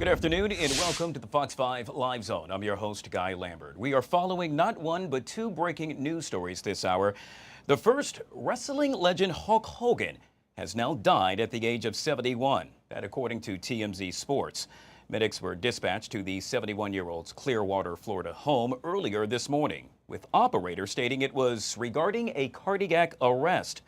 Good afternoon and welcome to the Fox 5 Live Zone. I'm your host, Guy Lambert. We are following not one but two breaking news stories this hour. The first, wrestling legend Hulk Hogan has now died at the age of 71. That according to TMZ Sports. Medics were dispatched to the 71-year-old's Clearwater, Florida home earlier this morning, with operators stating it was regarding a cardiac arrest.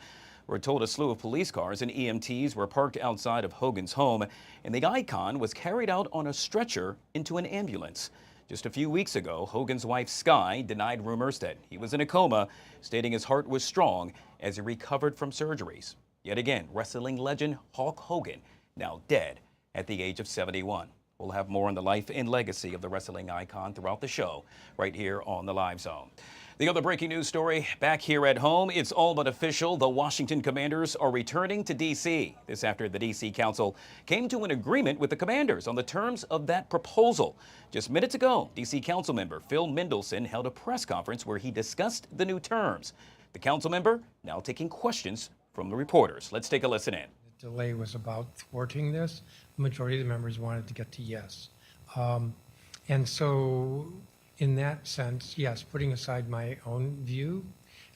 We're told a slew of police cars and EMTs were parked outside of Hogan's home, and the icon was carried out on a stretcher into an ambulance. Just a few weeks ago, Hogan's wife, Sky, denied rumors that he was in a coma, stating his heart was strong as he recovered from surgeries. Yet again, wrestling legend Hulk Hogan, now dead at the age of 71. We'll have more on the life and legacy of the wrestling icon throughout the show, right here on the Live Zone. The other breaking news story back here at home, it's all but official. The Washington Commanders are returning to D.C. This after the D.C. Council came to an agreement with the Commanders on the terms of that proposal. Just minutes ago, D.C. Council member Phil Mendelson held a press conference where he discussed the new terms. The council member now taking questions from the reporters. Let's take a listen in. The delay was about thwarting this. The majority of the members wanted to get to yes. And so in that sense, yes, putting aside my own view,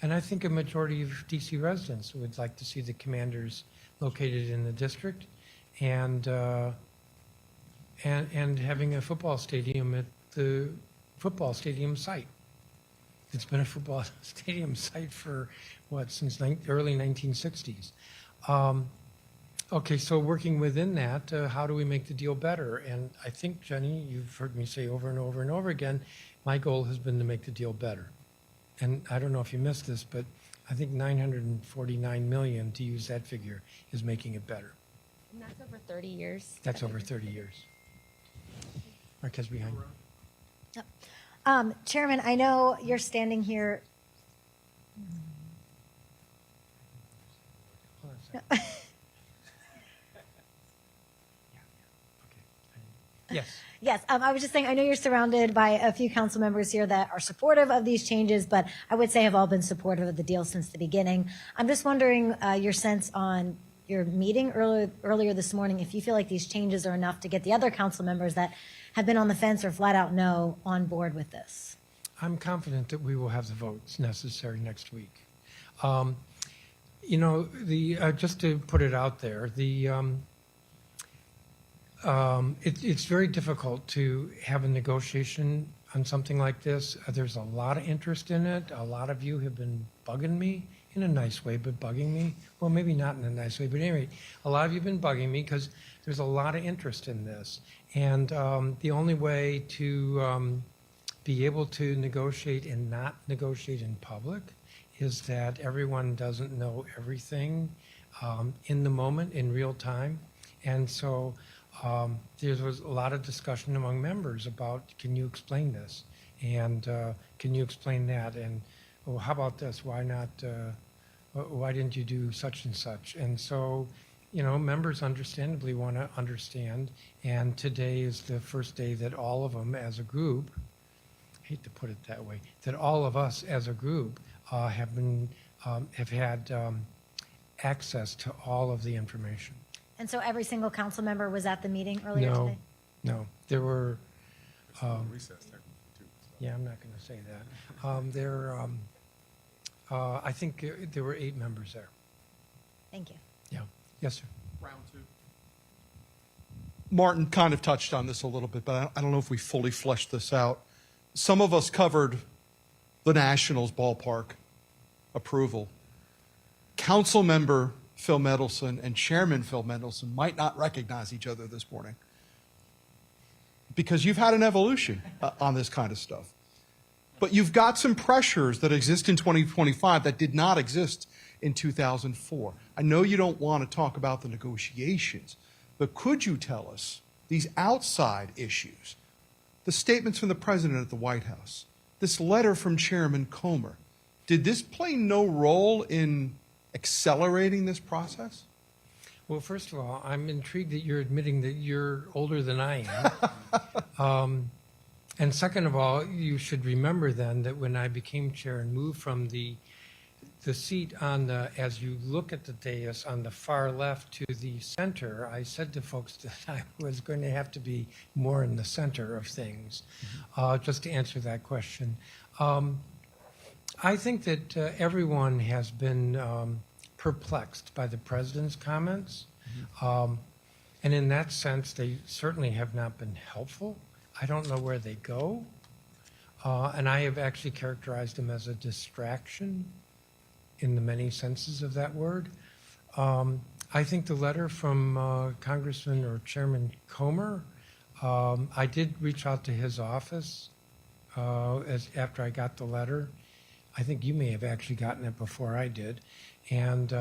and I think a majority of DC residents would like to see the Commanders located in the district and having a football stadium at the football stadium site. It's been a football stadium site for, what, since early 1960s. Okay, so working within that, how do we make the deal better? And I think, Jenny, you've heard me say over and over and over again, my goal has been to make the deal better. And I don't know if you missed this, but I think $949 million, to use that figure, is making it better. And that's over 30 years. That's over 30 years. Marquez behind you. Yep. Chairman, I know you're standing here. Hold on a second. Yes. Yes, I was just saying, I know you're surrounded by a few council members here that are supportive of these changes, but I would say have all been supportive of the deal since the beginning. I'm just wondering your sense on your meeting earlier this morning, if you feel like these changes are enough to get the other council members that have been on the fence or flat out no on board with this. I'm confident that we will have the votes necessary next week. You know, just to put it out there, it's very difficult to have a negotiation on something like this. There's a lot of interest in it. A lot of you have been bugging me in a nice way, but bugging me. Well, maybe not in a nice way, but anyway, a lot of you have been bugging me because there's a lot of interest in this. And the only way to be able to negotiate and not negotiate in public is that everyone doesn't know everything in the moment, in real time. And so there was a lot of discussion among members about, can you explain this? And can you explain that? And, well, how about this? Why not, why didn't you do such and such? And so, you know, members understandably want to understand. And today is the first day that all of them as a group, I hate to put it that way, that all of us as a group have had access to all of the information. And so every single council member was at the meeting earlier today? No, there were. Recess technically too. Yeah, I'm not going to say that. I think there were 8 members there. Thank you. Yeah. Yes, sir. Round 2. Martin kind of touched on this a little bit, but I don't know if we fully fleshed this out. Some of us covered the Nationals ballpark approval. Council member Phil Mendelson and Chairman Phil Mendelson might not recognize each other this morning because you've had an evolution on this kind of stuff. But you've got some pressures that exist in 2025 that did not exist in 2004. I know you don't want to talk about the negotiations, but could you tell us these outside issues, the statements from the president at the White House, this letter from Chairman Comer, did this play no role in accelerating this process? Well, first of all, I'm intrigued that you're admitting that you're older than I am. And second of all, you should remember then that when I became chair and moved from the the seat on the, as you look at the dais on the far left to the center, I said to folks that I was going to have to be more in the center of things, just to answer that question. I think that everyone has been perplexed by the president's comments. And in that sense, they certainly have not been helpful. I don't know where they go. And I have actually characterized them as a distraction in the many senses of that word. I think the letter from Congressman or Chairman Comer, I did reach out to his office after I got the letter. I think you may have actually gotten it before I did. And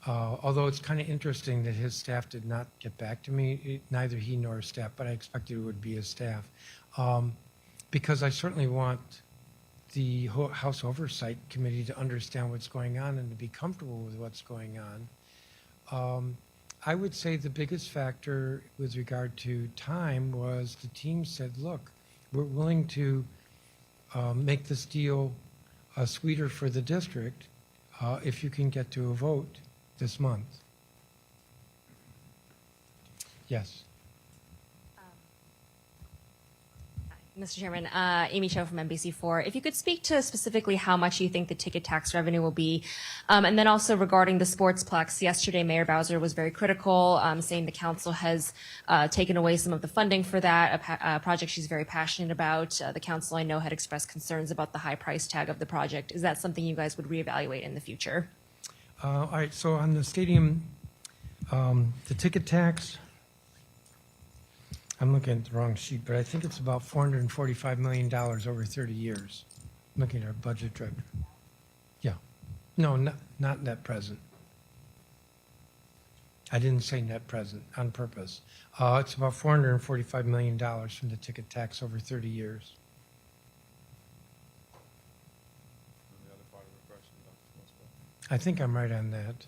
although it's kind of interesting that his staff did not get back to me, neither he nor his staff, but I expected it would be his staff. Because I certainly want the House Oversight Committee to understand what's going on and to be comfortable with what's going on. I would say the biggest factor with regard to time was the team said, look, we're willing to make this deal sweeter for the district if you can get to a vote this month. Yes. Mr. Chairman, Amy Cho from NBC4. If you could speak to specifically how much you think the ticket tax revenue will be, and then also regarding the Sportsplex. Yesterday, Mayor Bowser was very critical, saying the council has taken away some of the funding for that, a project she's very passionate about. The council, I know, had expressed concerns about the high price tag of the project. Is that something you guys would reevaluate in the future? All right, so on the stadium, the ticket tax, I'm looking at the wrong sheet, but I think it's about $445 million over 30 years. I'm looking at our budget director. Yeah. No, not net present. I didn't say net present on purpose. It's about $445 million from the ticket tax over 30 years. And the other part of the question about the sports book. I think I'm right on that,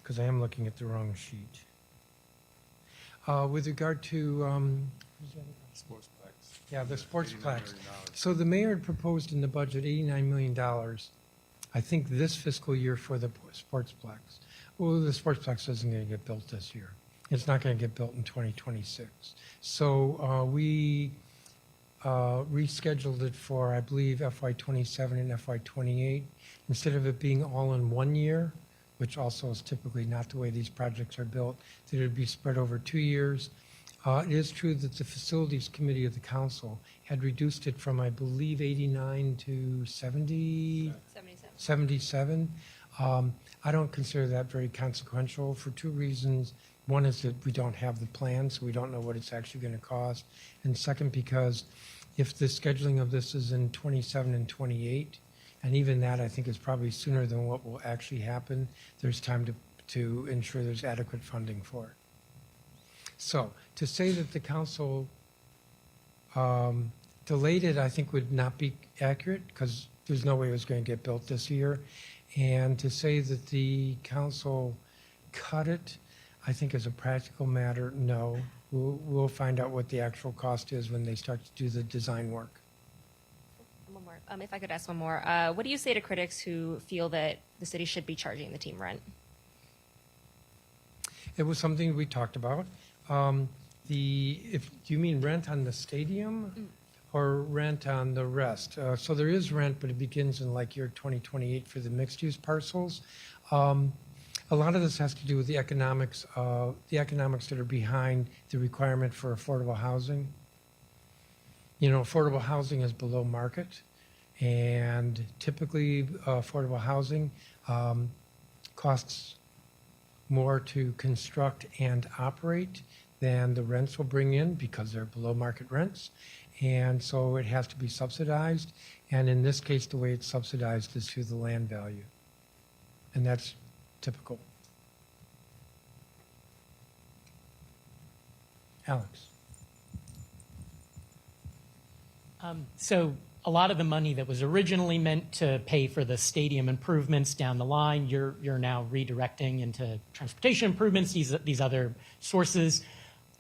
because I am looking at the wrong sheet. With regard to, Sportsplex. yeah, the $89 Sportsplex. million. So the mayor had proposed in the budget $89 million, I think this fiscal year for the Sportsplex. Well, the Sportsplex isn't going to get built this year. It's not going to get built in 2026. So we rescheduled it for, I believe, FY27 and FY28. Instead of it being all in 1 year, which also is typically not the way these projects are built, that it would be spread over 2 years. It is true that the Facilities Committee of the Council had reduced it from, I believe, 89 to 77. I don't consider that very consequential for two reasons. One is that we don't have the plan, so we don't know what it's actually going to cost. And second, because if the scheduling of this is in 27 and 28, and even that, I think, is probably sooner than what will actually happen. There's time to ensure there's adequate funding for it. So to say that the council delayed it, I think, would not be accurate, because there's no way it was going to get built this year. And to say that the council cut it, I think, as a practical matter, no. We'll find out what the actual cost is when they start to do the design work. One more. If I could ask one more. What do you say to critics who feel that the city should be charging the team rent? It was something we talked about. Do you mean rent on the stadium or rent on the rest? So there is rent, but it begins in like year 2028 for the mixed-use parcels. A lot of this has to do with the economics that are behind the requirement for affordable housing. You know, affordable housing is below market, and typically affordable housing costs more to construct and operate than the rents will bring in because they're below market rents. And so it has to be subsidized. And in this case, the way it's subsidized is through the land value. And that's typical. Alex. So a lot of the money that was originally meant to pay for the stadium improvements down the line, you're now redirecting into transportation improvements, these other sources.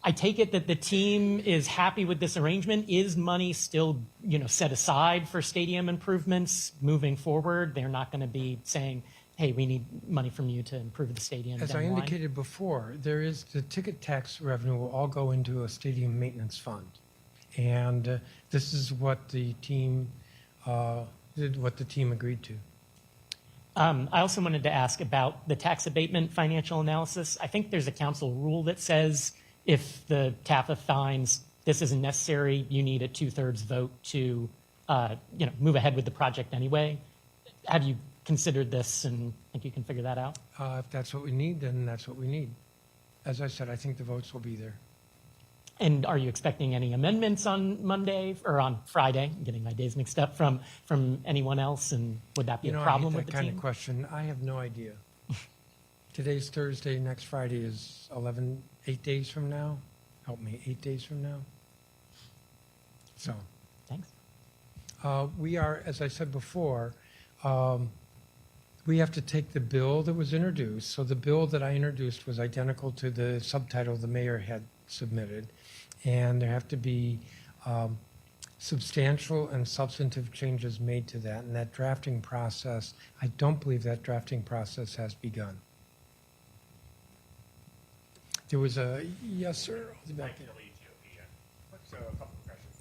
I take it that the team is happy with this arrangement. Is money still, set aside for stadium improvements moving forward? They're not going to be saying, hey, we need money from you to improve the stadium. As down I the line. indicated before, the ticket tax revenue will all go into a stadium maintenance fund. And this is what the team agreed to. I also wanted to ask about the tax abatement financial analysis. I think there's a council rule that says if the TAFA finds this isn't necessary, you need a 2/3 vote to, move ahead with the project anyway. Have you considered this and think you can figure that out? If that's what we need, then that's what we need. As I said, I think the votes will be there. And are you expecting any amendments on Monday or on Friday? I'm getting my days mixed up from anyone else, and would that be a problem I with hate the that kind team? of question. I have no idea. Today's Thursday. Next Friday is 8 days from now. Help me, 8 days from now. So Thanks. we are, as I said before, we have to take the bill that was introduced. So the bill that I introduced was identical to the subtitle the mayor had submitted. And there have to be substantial and substantive changes made to that. And that drafting process, I don't believe that drafting process has begun. There was a, yes, sir. I'll be back there. So a couple of questions.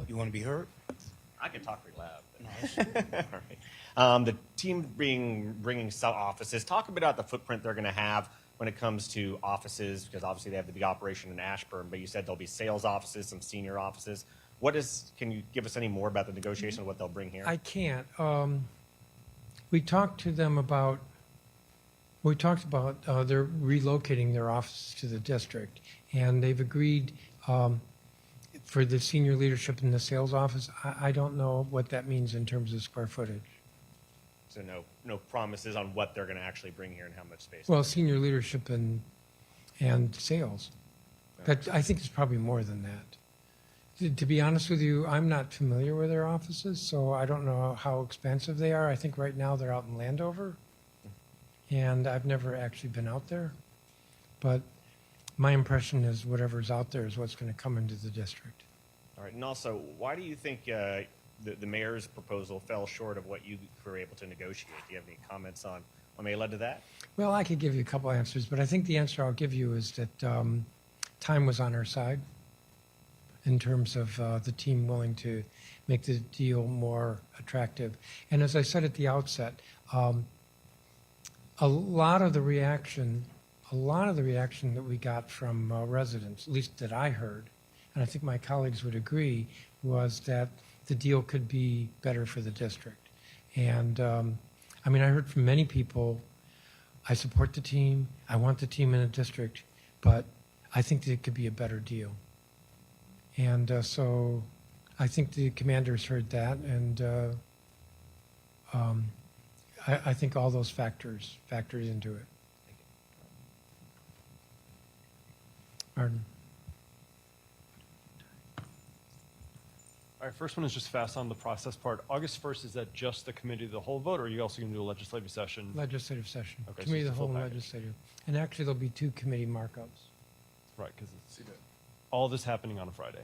You want to be heard? I can talk pretty loud. All right. The team bringing some offices. Talk a bit about the footprint they're going to have when it comes to offices, because obviously they have the big operation in Ashburn, but you said there'll be sales offices, some senior offices. Can you give us any more about the negotiation of what they'll bring here? I can't. We talked to them about, they're relocating their office to the district, and they've agreed for the senior leadership in the sales office. I don't know what that means in terms of square footage. So no promises on what they're going to actually bring here and how much space. Well, senior leadership and sales. But I think it's probably more than that. To be honest with you, I'm not familiar with their offices, so I don't know how expensive they are. I think right now they're out in Landover, and I've never actually been out there. But my impression is whatever's out there is what's going to come into the district. All right. And also, why do you think the mayor's proposal fell short of what you were able to negotiate? Do you have any comments on what may have led to that? Well, I could give you a couple answers, but I think the answer I'll give you is that time was on our side in terms of the team willing to make the deal more attractive. And as I said at the outset, a lot of the reaction that we got from residents, at least that I heard, and I think my colleagues would agree, was that the deal could be better for the district. And I heard from many people, I support the team, I want the team in the district, but I think that it could be a better deal. And so I think the commanders heard that, and I think all those factors factored into it. Martin. All right, first one is just fast on the process part. August 1st, is that just the committee of the whole vote, or are you also going to do a legislative session? Legislative session. Okay, so Committee of it's the a whole full and package. legislative. And actually, there'll be 2 committee markups. Right, because all this happening on a Friday.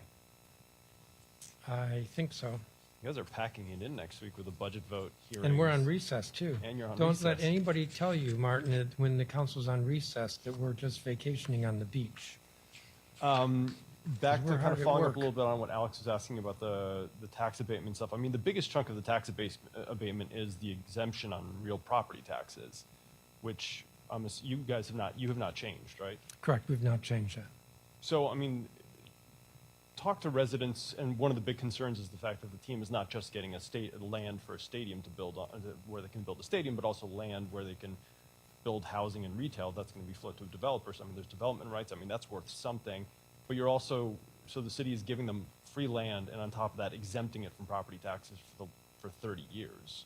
I think so. You guys are packing it in next week with a budget vote hearing. And we're on recess, too. And you're on Don't recess. let anybody tell you, Martin, that when the council's on recess, that we're just vacationing on the beach. Back We're to kind hard of at following up work. a little bit on what Alex was asking about the tax abatement stuff. The biggest chunk of the tax abatement is the exemption on real property taxes, which you have not changed, right? Correct, we've not changed that. So, talk to residents, and one of the big concerns is the fact that the team is not just getting land for a stadium to build on, where they can build a stadium, but also land where they can build housing and retail. That's going to be flowed to developers. There's development rights. That's worth something. But you're also, so the city is giving them free land, and on top of that, exempting it from property taxes for 30 years.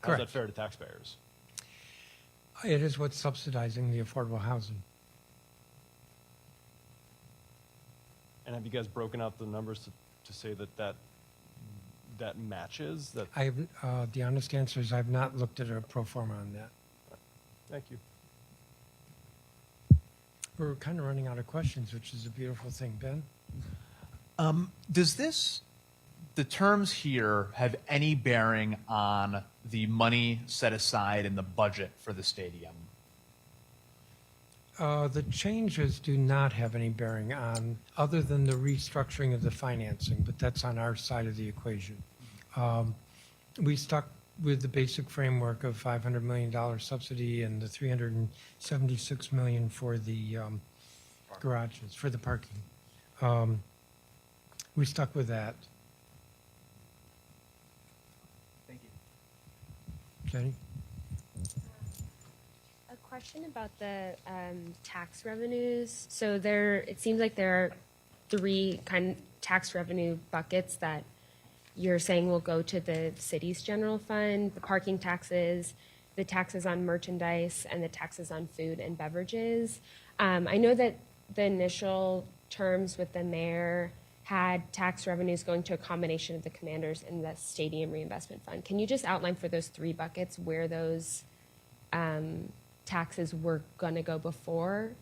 How's that Correct. fair to taxpayers? It is what's subsidizing the affordable housing. And have you guys broken out the numbers to say that matches that? I have, the honest answer is I've not looked at a pro forma on that. Thank you. We're kind of running out of questions, which is a beautiful thing. Ben? Does the terms here have any bearing on the money set aside in the budget for the stadium? The changes do not have any bearing on, other than the restructuring of the financing, but that's on our side of the equation. We stuck with the basic framework of $500 million subsidy and the $376 million for the garages, for the parking. We stuck with that. Thank you. Jenny? A question about the tax revenues. So it seems like there are three kind of tax revenue buckets that you're saying will go to the city's general fund: the parking taxes, the taxes on merchandise, and the taxes on food and beverages. I know that the initial terms with the mayor had tax revenues going to a combination of the commanders and the stadium reinvestment fund. Can you just outline for those three buckets where those taxes were going to go before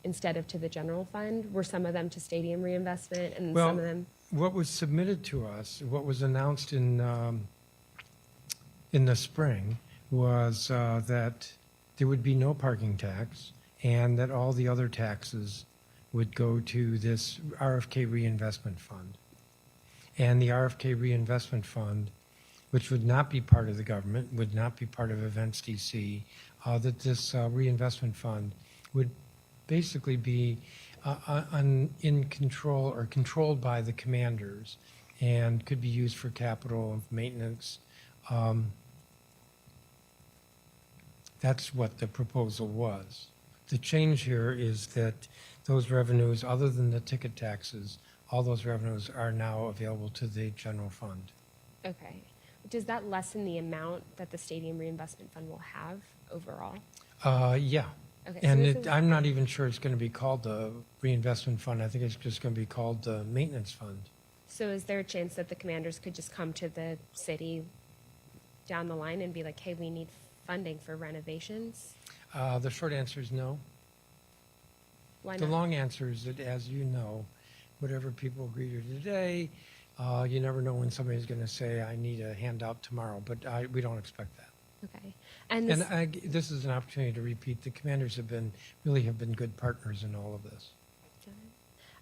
instead of to the general fund? Were some of them to stadium reinvestment and some of them? What was submitted to us, what was announced in the spring, was that there would be no parking tax and that all the other taxes would go to this RFK reinvestment fund. And the RFK reinvestment fund, which would not be part of the government, would not be part of Events DC, that this reinvestment fund would basically be in control or controlled by the commanders and could be used for capital and maintenance. That's what the proposal was. The change here is that those revenues, other than the ticket taxes, all those revenues are now available to the general fund. Okay. Does that lessen the amount that the stadium reinvestment fund will have overall? Yeah. Okay, And I'm not even sure it's going to be called the reinvestment fund. I think it's just going to be called the maintenance fund. So is there a chance that the commanders could just come to the city down the line and be like, hey, we need funding for renovations? The short answer is no. Why The not? long answer is that, as you know, whatever people agree to today, you never know when somebody's going to say, I need a handout tomorrow, but we don't expect that. Okay. And this, This is an opportunity to repeat, the commanders really have been good partners in all of this.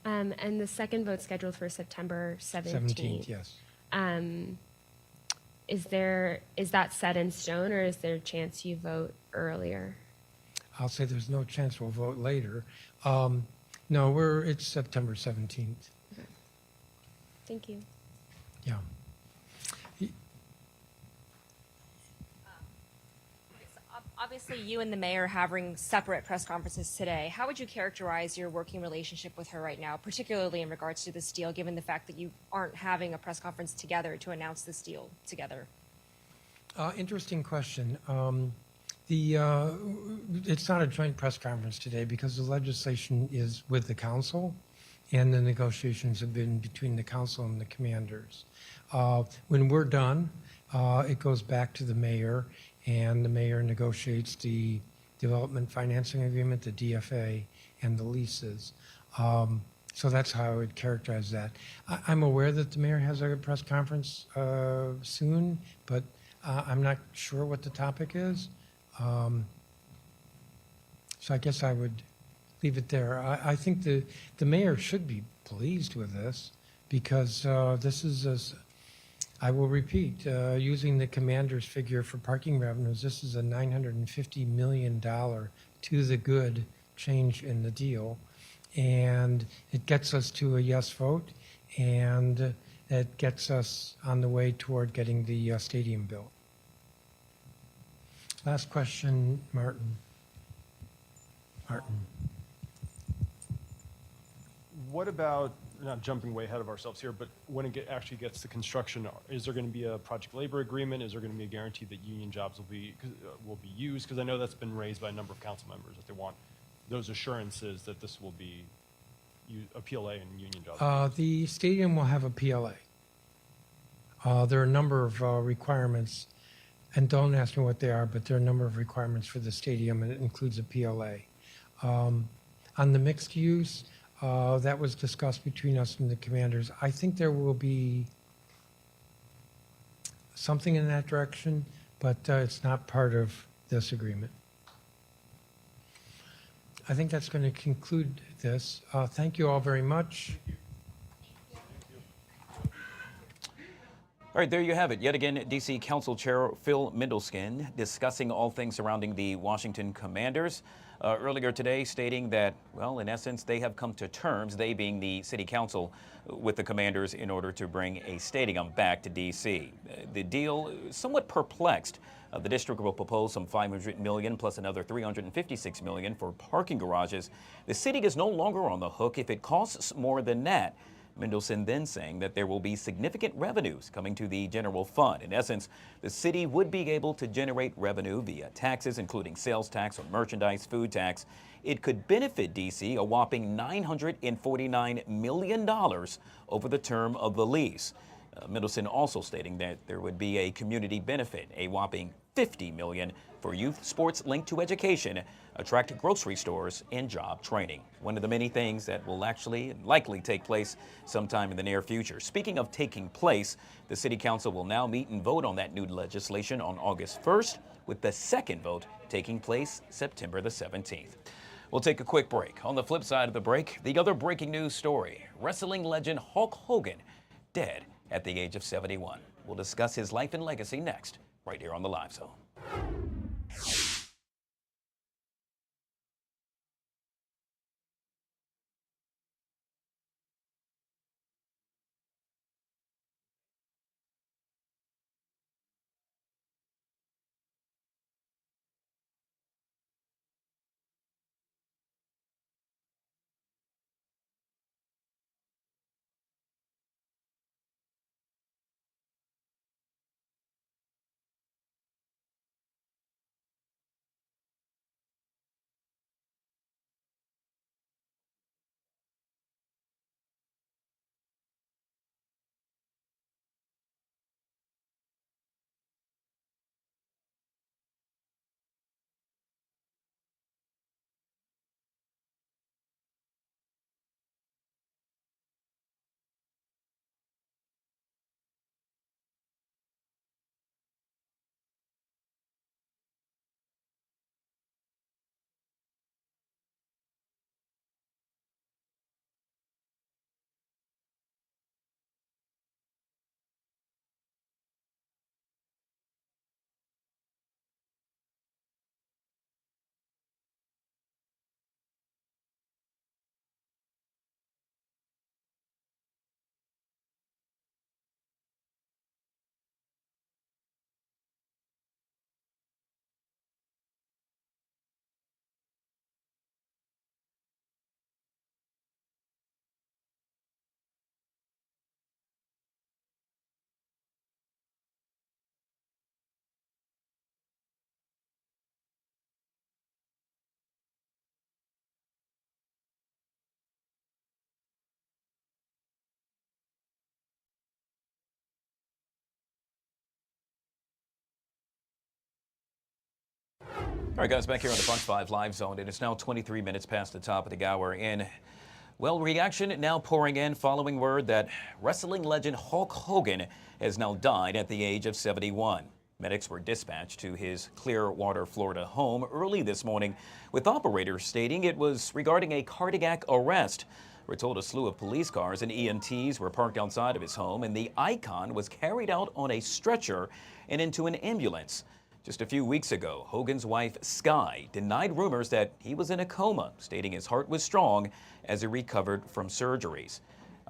and the second vote scheduled for September 17th. 17th, yes. Is that set in stone, or is there a chance you vote earlier? I'll say there's no chance we'll vote later. No, it's September 17th. Thank you. Yeah. Obviously, you and the mayor are having separate press conferences today. How would you characterize your working relationship with her right now, particularly in regards to this deal, given the fact that you aren't having a press conference together to announce this deal together? Interesting question. It's not a joint press conference today because the legislation is with the council, and the negotiations have been between the council and the commanders. When we're done, it goes back to the mayor, and the mayor negotiates the development financing agreement, the DFA, and the leases. So that's how I would characterize that. I'm aware that the mayor has a press conference soon, but I'm not sure what the topic is. So I guess I would leave it there. I think the mayor should be pleased with this because this is, I will repeat, using the commander's figure for parking revenues, this is a $950 million to the good change in the deal. And it gets us to a yes vote, and it gets us on the way toward getting the stadium built. Last question, Martin. What about, not jumping way ahead of ourselves here, but when it actually gets to construction, is there going to be a project labor agreement? Is there going to be a guarantee that union jobs will be used? Because I know that's been raised by a number of council members, that they want those assurances that this will be a PLA and union jobs. The stadium will have a PLA. There are a number of requirements, and don't ask me what they are, but there are a number of requirements for the stadium, and it includes a PLA. On the mixed use, that was discussed between us and the commanders. I think there will be something in that direction, but it's not part of this agreement. I think that's going to conclude this. Thank you all very much. All right, there you have it. Yet again, D.C. Council Chair Phil Mindelskin discussing all things surrounding the Washington Commanders. Earlier today stating that, well, in essence, they have come to terms, they being the city council, with the Commanders in order to bring a stadium back to D.C. The deal somewhat perplexed. The district will propose some $500 million plus another $356 million for parking garages. The city is no longer on the hook if it costs more than that. Mendelson then saying that there will be significant revenues coming to the general fund. In essence, the city would be able to generate revenue via taxes, including sales tax on merchandise, food tax. It could benefit D.C. a whopping $949 million over the term of the lease. Mendelson also stating that there would be a community benefit, a whopping $50 million for youth sports linked to education, attract grocery stores, and job training. One of the many things that will actually and likely take place sometime in the near future. Speaking of taking place, the City Council will now meet and vote on that new legislation on August 1st, with the second vote taking place September the 17th. We'll take a quick break. On the flip side of the break, the other breaking news story, wrestling legend Hulk Hogan, dead at the age of 71. We'll discuss his life and legacy next, right here on the Live Zone. All right, guys, back here on the Fox 5 Live Zone, and it's now 23 minutes past the top of the hour. And, well, reaction now pouring in following word that wrestling legend Hulk Hogan has now died at the age of 71. Medics were dispatched to his Clearwater, Florida home early this morning, with operators stating it was regarding a cardiac arrest. We're told a slew of police cars and EMTs were parked outside of his home, and the icon was carried out on a stretcher and into an ambulance. Just a few weeks ago, Hogan's wife, Sky, denied rumors that he was in a coma, stating his heart was strong as he recovered from surgeries.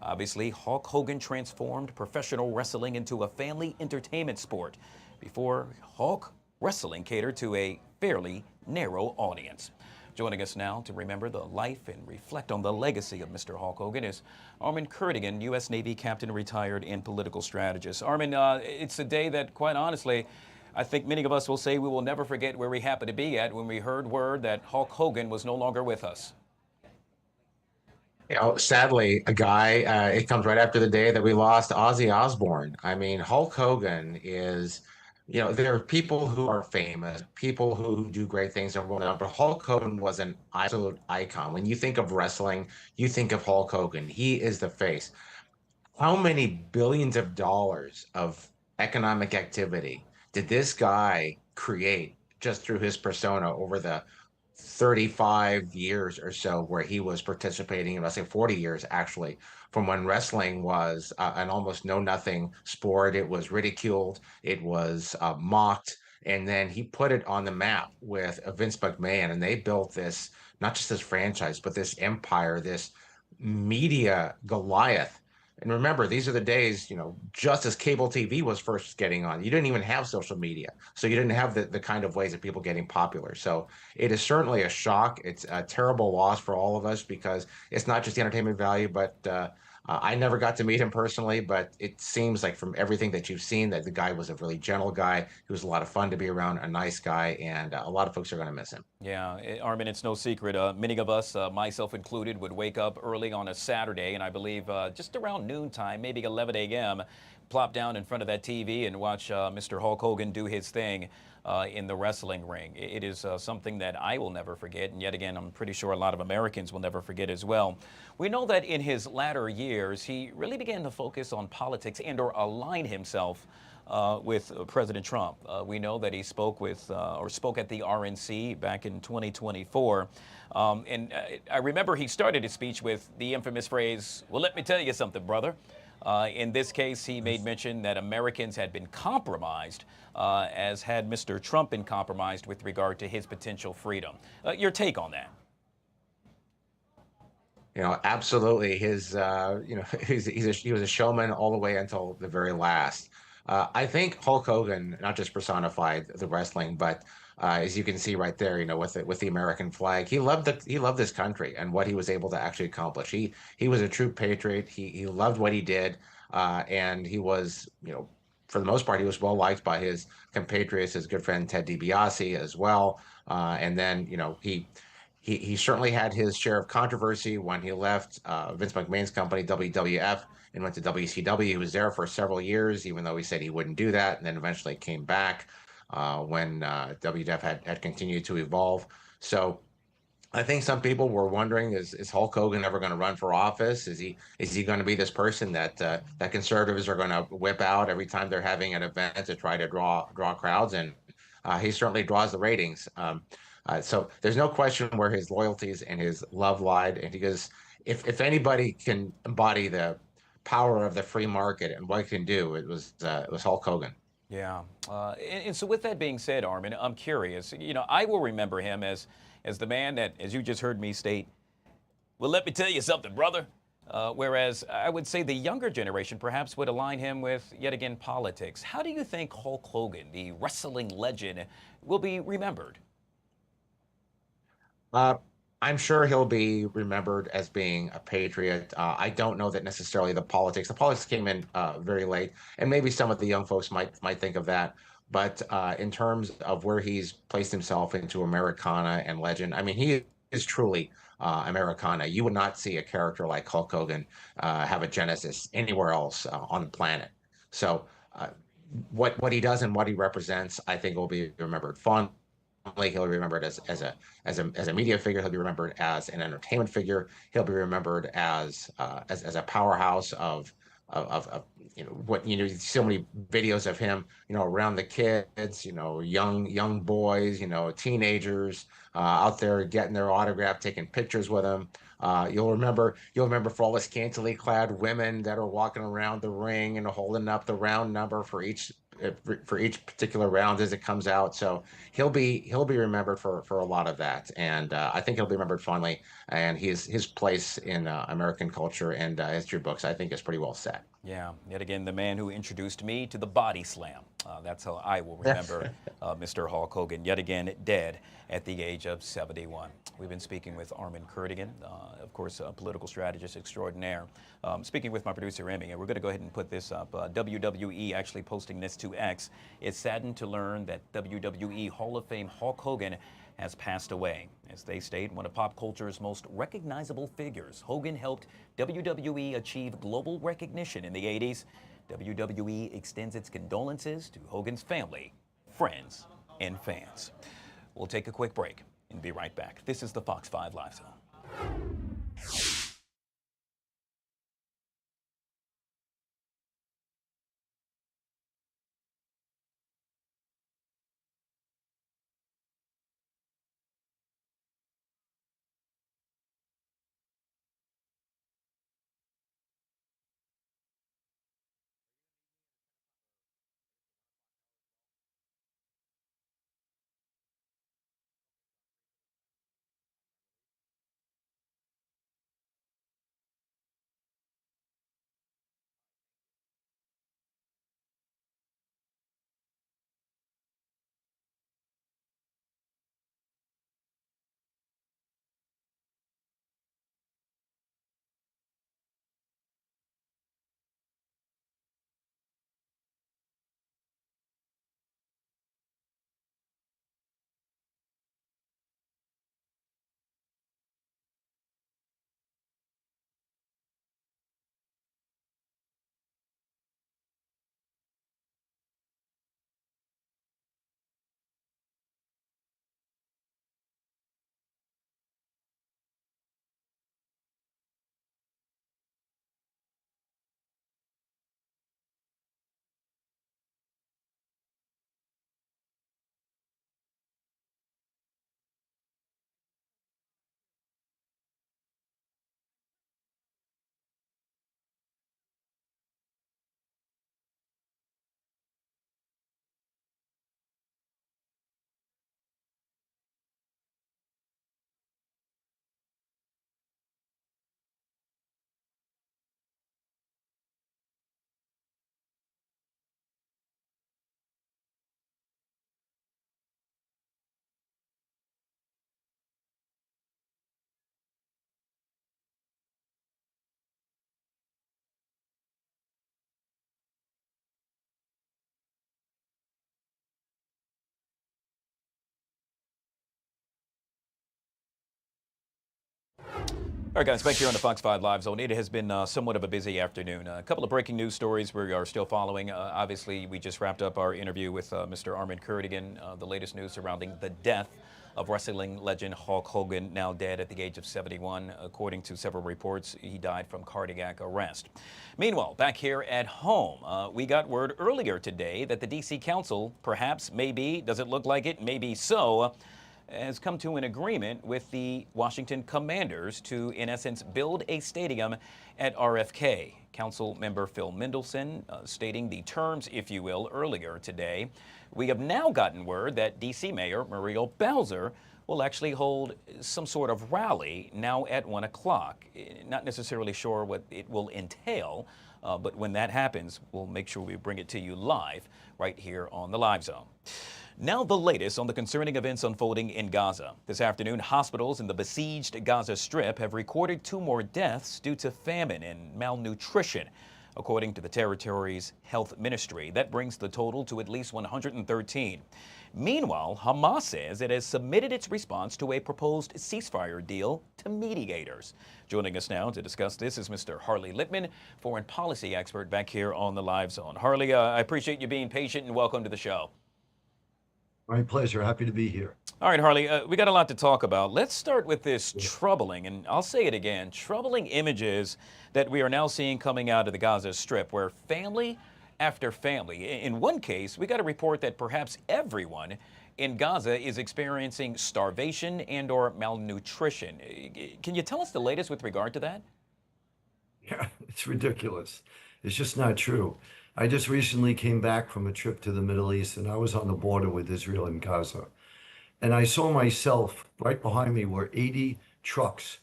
Obviously, Hulk Hogan transformed professional wrestling into a family entertainment sport. Before Hulk, wrestling catered to a fairly narrow audience. Joining us now to remember the life and reflect on the legacy of Mr. Hulk Hogan is Armin Kurtigan, U.S. Navy captain, retired and political strategist. Armin, it's a day that, quite honestly, I think many of us will say we will never forget where we happened to be at when we heard word that Hulk Hogan was no longer with us. You know, sadly, a guy, it comes right after the day that we lost Ozzy Osbourne. I mean, Hulk Hogan is you know, there are people who are famous, people who do great things and whatnot, but Hulk Hogan was an absolute icon. When you think of wrestling, you think of Hulk Hogan. He is the face. How many billions of dollars of economic activity did this guy create just through his persona over the 35 years or so where he was participating in wrestling, 40 years actually, from when wrestling was an almost know nothing sport? It was ridiculed, it was mocked, and then he put it on the map with Vince McMahon, and they built this, not just this franchise, but this empire, this media Goliath. And remember, these are the days, you know, just as cable TV was first getting on, you didn't even have social media. So you didn't have the kind of ways of people getting popular. So it is certainly a shock. It's a terrible loss for all of us because it's not just the entertainment value, but I never got to meet him personally, but it seems like from everything that you've seen that the guy was a really gentle guy. He was a lot of fun to be around, a nice guy, and a lot of folks are going to miss him. Yeah, Armin, it's no secret. Many of us, myself included, would wake up early on a Saturday, and I believe just around noontime, maybe 11 a.m., plop down in front of that TV and watch Mr. Hulk Hogan do his thing in the wrestling ring. It is something that I will never forget, and yet again, I'm pretty sure a lot of Americans will never forget as well. We know that in his latter years, he really began to focus on politics and or align himself with President Trump. We know that he spoke with or spoke at the RNC back in 2024. And I remember he started his speech with the infamous phrase, "Well, let me tell you something, brother." In this case, he made mention that Americans had been compromised, as had Mr. Trump been compromised with regard to his potential freedom. Your take on that? You know, absolutely. His, you know, he was a showman all the way until the very last. I think Hulk Hogan not just personified the wrestling, but as you can see right there, you know, with the American flag, he loved this country and what he was able to actually accomplish. He was a true patriot. He loved what he did, and he was, you know, for the most part, he was well liked by his compatriots, his good friend Ted DiBiase as well. And then, you know, he certainly had his share of controversy when he left Vince McMahon's company, WWF, and went to WCW. He was there for several years, even though he said he wouldn't do that, and then eventually came back when WWF had continued to evolve. So I think some people were wondering, is Hulk Hogan ever going to run for office? Is he going to be this person that that conservatives are going to whip out every time they're having an event to try to draw crowds? And he certainly draws the ratings. So there's no question where his loyalties and his love lied. And because if anybody can embody the power of the free market and what it can do, it was Hulk Hogan. Yeah. And so with that being said, Armin, I'm curious. You know, I will remember him as the man that, as you just heard me state, "Well, let me tell you something, brother." Whereas I would say the younger generation perhaps would align him with, yet again, politics. How do you think Hulk Hogan, the wrestling legend, will be remembered? I'm sure he'll be remembered as being a patriot. I don't know that necessarily the politics. The politics came in very late, and maybe some of the young folks might think of that. But in terms of where he's placed himself into Americana and legend, I mean, he is truly Americana. You would not see a character like Hulk Hogan have a genesis anywhere else on the planet. So what he does and what he represents, I think, will be remembered fondly. He'll be remembered as a media figure. He'll be remembered as an entertainment figure. He'll be remembered as a powerhouse of you know what, you know, you see so many videos of him, you know, around the kids, you know, young boys, you know, teenagers out there getting their autograph, taking pictures with him. You'll remember for all the scantily clad women that are walking around the ring and holding up the round number for each particular round as it comes out. So he'll be remembered for a lot of that, and I think he'll be remembered fondly. And his place in American culture and history books, I think, is pretty well set. Yeah, yet again, the man who introduced me to the body slam. That's how I will remember Mr. Hulk Hogan, yet again dead at the age of 71. We've been speaking with Armin Kurtigan, of course, a political strategist extraordinaire. Speaking with my producer, Emmy, and we're going to go ahead and put this up. WWE actually posting this to X. It's saddened to learn that WWE Hall of Fame Hulk Hogan has passed away. As they state, one of pop culture's most recognizable figures, Hogan helped WWE achieve global recognition in the 80s. WWE extends its condolences to Hogan's family, friends, and fans. We'll take a quick break and be right back. This is the Fox 5 Live Zone. All right, guys, back here on the Fox 5 Live Zone. It has been somewhat of a busy afternoon. A couple of breaking news stories we are still following. Obviously, we just wrapped up our interview with Mr. Armin Kurtigan, the latest news surrounding the death of wrestling legend Hulk Hogan, now dead at the age of 71. According to several reports, he died from cardiac arrest. Meanwhile, back here at home, we got word earlier today that the D.C. Council, perhaps, maybe, does it look like it, maybe so, has come to an agreement with the Washington Commanders to, in essence, build a stadium at RFK. Council member Phil Mendelson stating the terms, if you will, earlier today. We have now gotten word that D.C. Mayor Muriel Bowser will actually hold some sort of rally now at 1 o'clock. Not necessarily sure what it will entail, but when that happens, we'll make sure we bring it to you live right here on the Live Zone. Now the latest on the concerning events unfolding in Gaza. This afternoon, hospitals in the besieged Gaza Strip have recorded 2 more deaths due to famine and malnutrition, according to the territory's health ministry. That brings the total to at least 113. Meanwhile, Hamas says it has submitted its response to a proposed ceasefire deal to mediators. Joining us now to discuss this is Mr. Harley Lippman, foreign policy expert back here on the Live Zone. Harley, I appreciate you being patient and welcome to the show. My pleasure. Happy to be here. All right, Harley, we got a lot to talk about. Let's start with this troubling, and I'll say it again, troubling images that we are now seeing coming out of the Gaza Strip, where family after family, in one case, we got a report that perhaps everyone in Gaza is experiencing starvation and or malnutrition. Can you tell us the latest with regard to that? Yeah, it's ridiculous. It's just not true. I just recently came back from a trip to the Middle East, and I was on the border with Israel and Gaza. And I saw myself, right behind me were 80 trucks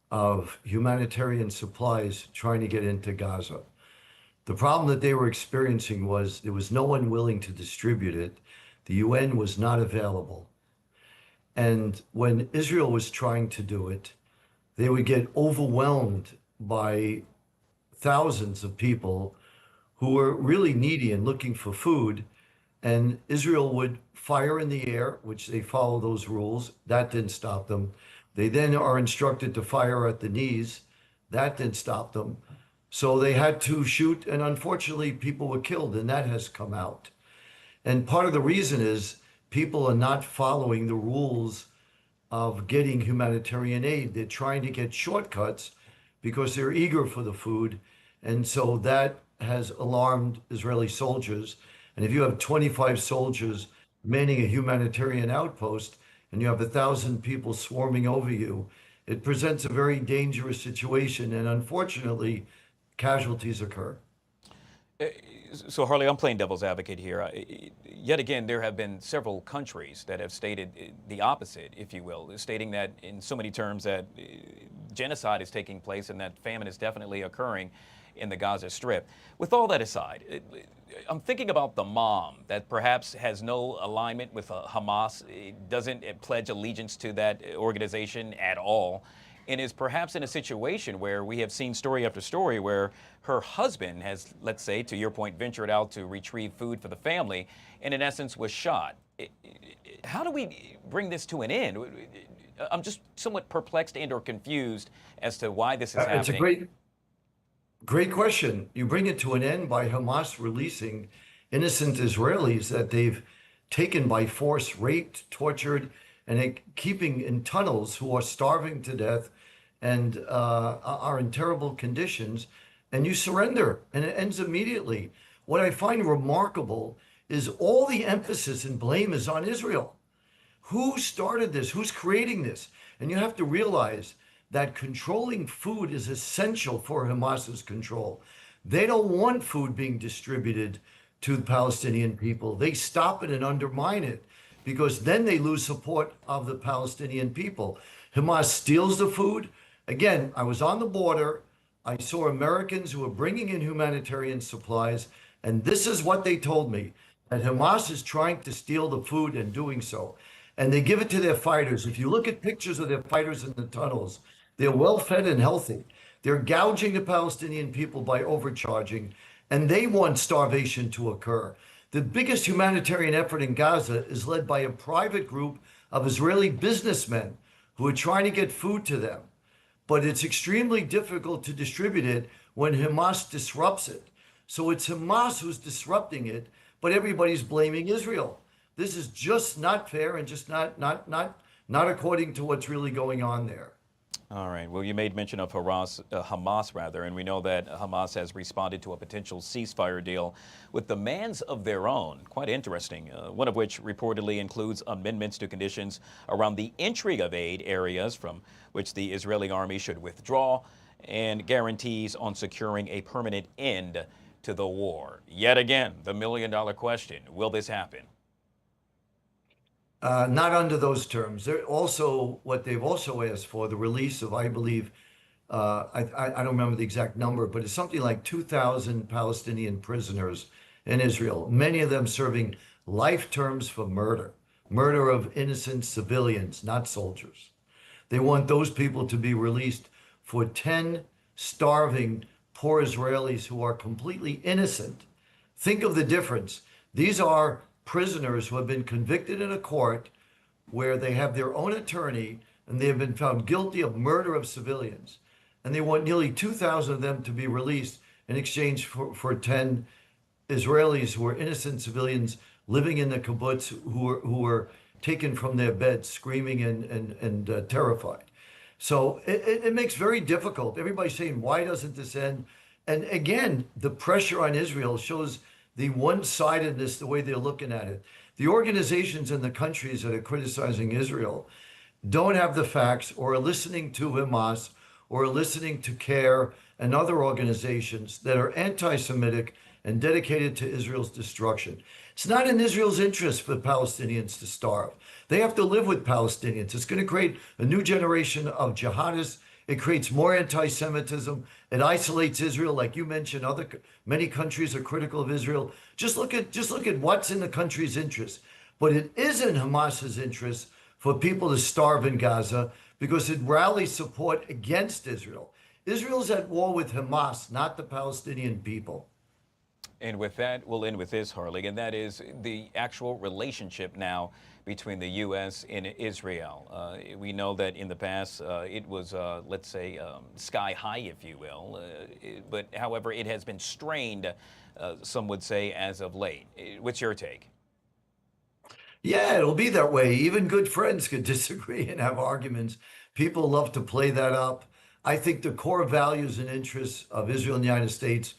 of humanitarian supplies trying to get into Gaza. The problem that they were experiencing was there was no one willing to distribute it. The UN was not available. And when Israel was trying to do it, they would get overwhelmed by thousands of people who were really needy and looking for food. And Israel would fire in the air, which they follow those rules. That didn't stop them. They then are instructed to fire at the knees. That didn't stop them. So they had to shoot, and unfortunately, people were killed, and that has come out. And part of the reason is people are not following the rules of getting humanitarian aid. They're trying to get shortcuts because they're eager for the food. And so that has alarmed Israeli soldiers. And if you have 25 soldiers manning a humanitarian outpost and you have 1,000 people swarming over you, it presents a very dangerous situation. And unfortunately, casualties occur. So, Harley, I'm playing devil's advocate here. Yet again, there have been several countries that have stated the opposite, if you will, stating that in so many terms that genocide is taking place and that famine is definitely occurring in the Gaza Strip. With all that aside, I'm thinking about the mom that perhaps has no alignment with Hamas, doesn't pledge allegiance to that organization at all, and is perhaps in a situation where we have seen story after story where her husband has, let's say, to your point, ventured out to retrieve food for the family and in essence was shot. How do we bring this to an end? I'm just somewhat perplexed and or confused as to why this is happening. It's a great question. You bring it to an end by Hamas releasing innocent Israelis that they've taken by force, raped, tortured, and keeping in tunnels who are starving to death and are in terrible conditions, and you surrender, and it ends immediately. What I find remarkable is all the emphasis and blame is on Israel. Who started this? Who's creating this? And you have to realize that controlling food is essential for Hamas's control. They don't want food being distributed to the Palestinian people. They stop it and undermine it because then they lose support of the Palestinian people. Hamas steals the food. Again, I was on the border. I saw Americans who were bringing in humanitarian supplies, and this is what they told me, that Hamas is trying to steal the food and doing so. And they give it to their fighters. If you look at pictures of their fighters in the tunnels, they're well-fed and healthy. They're gouging the Palestinian people by overcharging, and they want starvation to occur. The biggest humanitarian effort in Gaza is led by a private group of Israeli businessmen who are trying to get food to them. But it's extremely difficult to distribute it when Hamas disrupts it. So it's Hamas who's disrupting it, but everybody's blaming Israel. This is just not fair and just not according to what's really going on there. All right. Well, you made mention of Hamas, and we know that Hamas has responded to a potential ceasefire deal with demands of their own. Quite interesting. One of which reportedly includes amendments to conditions around the entry of aid areas from which the Israeli army should withdraw and guarantees on securing a permanent end to the war. Yet again, the million-dollar question, will this happen? Not under those terms. They're also, what they've also asked for, the release of, I believe, I don't remember the exact number, but it's something like 2,000 Palestinian prisoners in Israel, many of them serving life terms for murder of innocent civilians, not soldiers. They want those people to be released for 10 starving poor Israelis who are completely innocent. Think of the difference. These are prisoners who have been convicted in a court where they have their own attorney and they have been found guilty of murder of civilians. And they want nearly 2,000 of them to be released in exchange for 10 Israelis who are innocent civilians living in the kibbutz who were taken from their beds screaming and terrified. So it makes very difficult. Everybody's saying, why doesn't this end? And again, the pressure on Israel shows the one-sidedness, the way they're looking at it. The organizations in the countries that are criticizing Israel don't have the facts or are listening to Hamas or are listening to CARE and other organizations that are anti-Semitic and dedicated to Israel's destruction. It's not in Israel's interest for Palestinians to starve. They have to live with Palestinians. It's going to create a new generation of jihadists. It creates more anti-Semitism. It isolates Israel, like you mentioned. Many countries are critical of Israel. Just look at what's in the country's interest. But it is in Hamas's interest for people to starve in Gaza because it rallies support against Israel. Israel's at war with Hamas, not the Palestinian people. And with that, we'll end with this, Harley, and that is the actual relationship now between the U.S. and Israel. We know that in the past it was, let's say, sky high, if you will. But however, it has been strained, some would say, as of late. What's your take? Yeah, it'll be that way. Even good friends could disagree and have arguments. People love to play that up. I think the core values and interests of Israel and the United States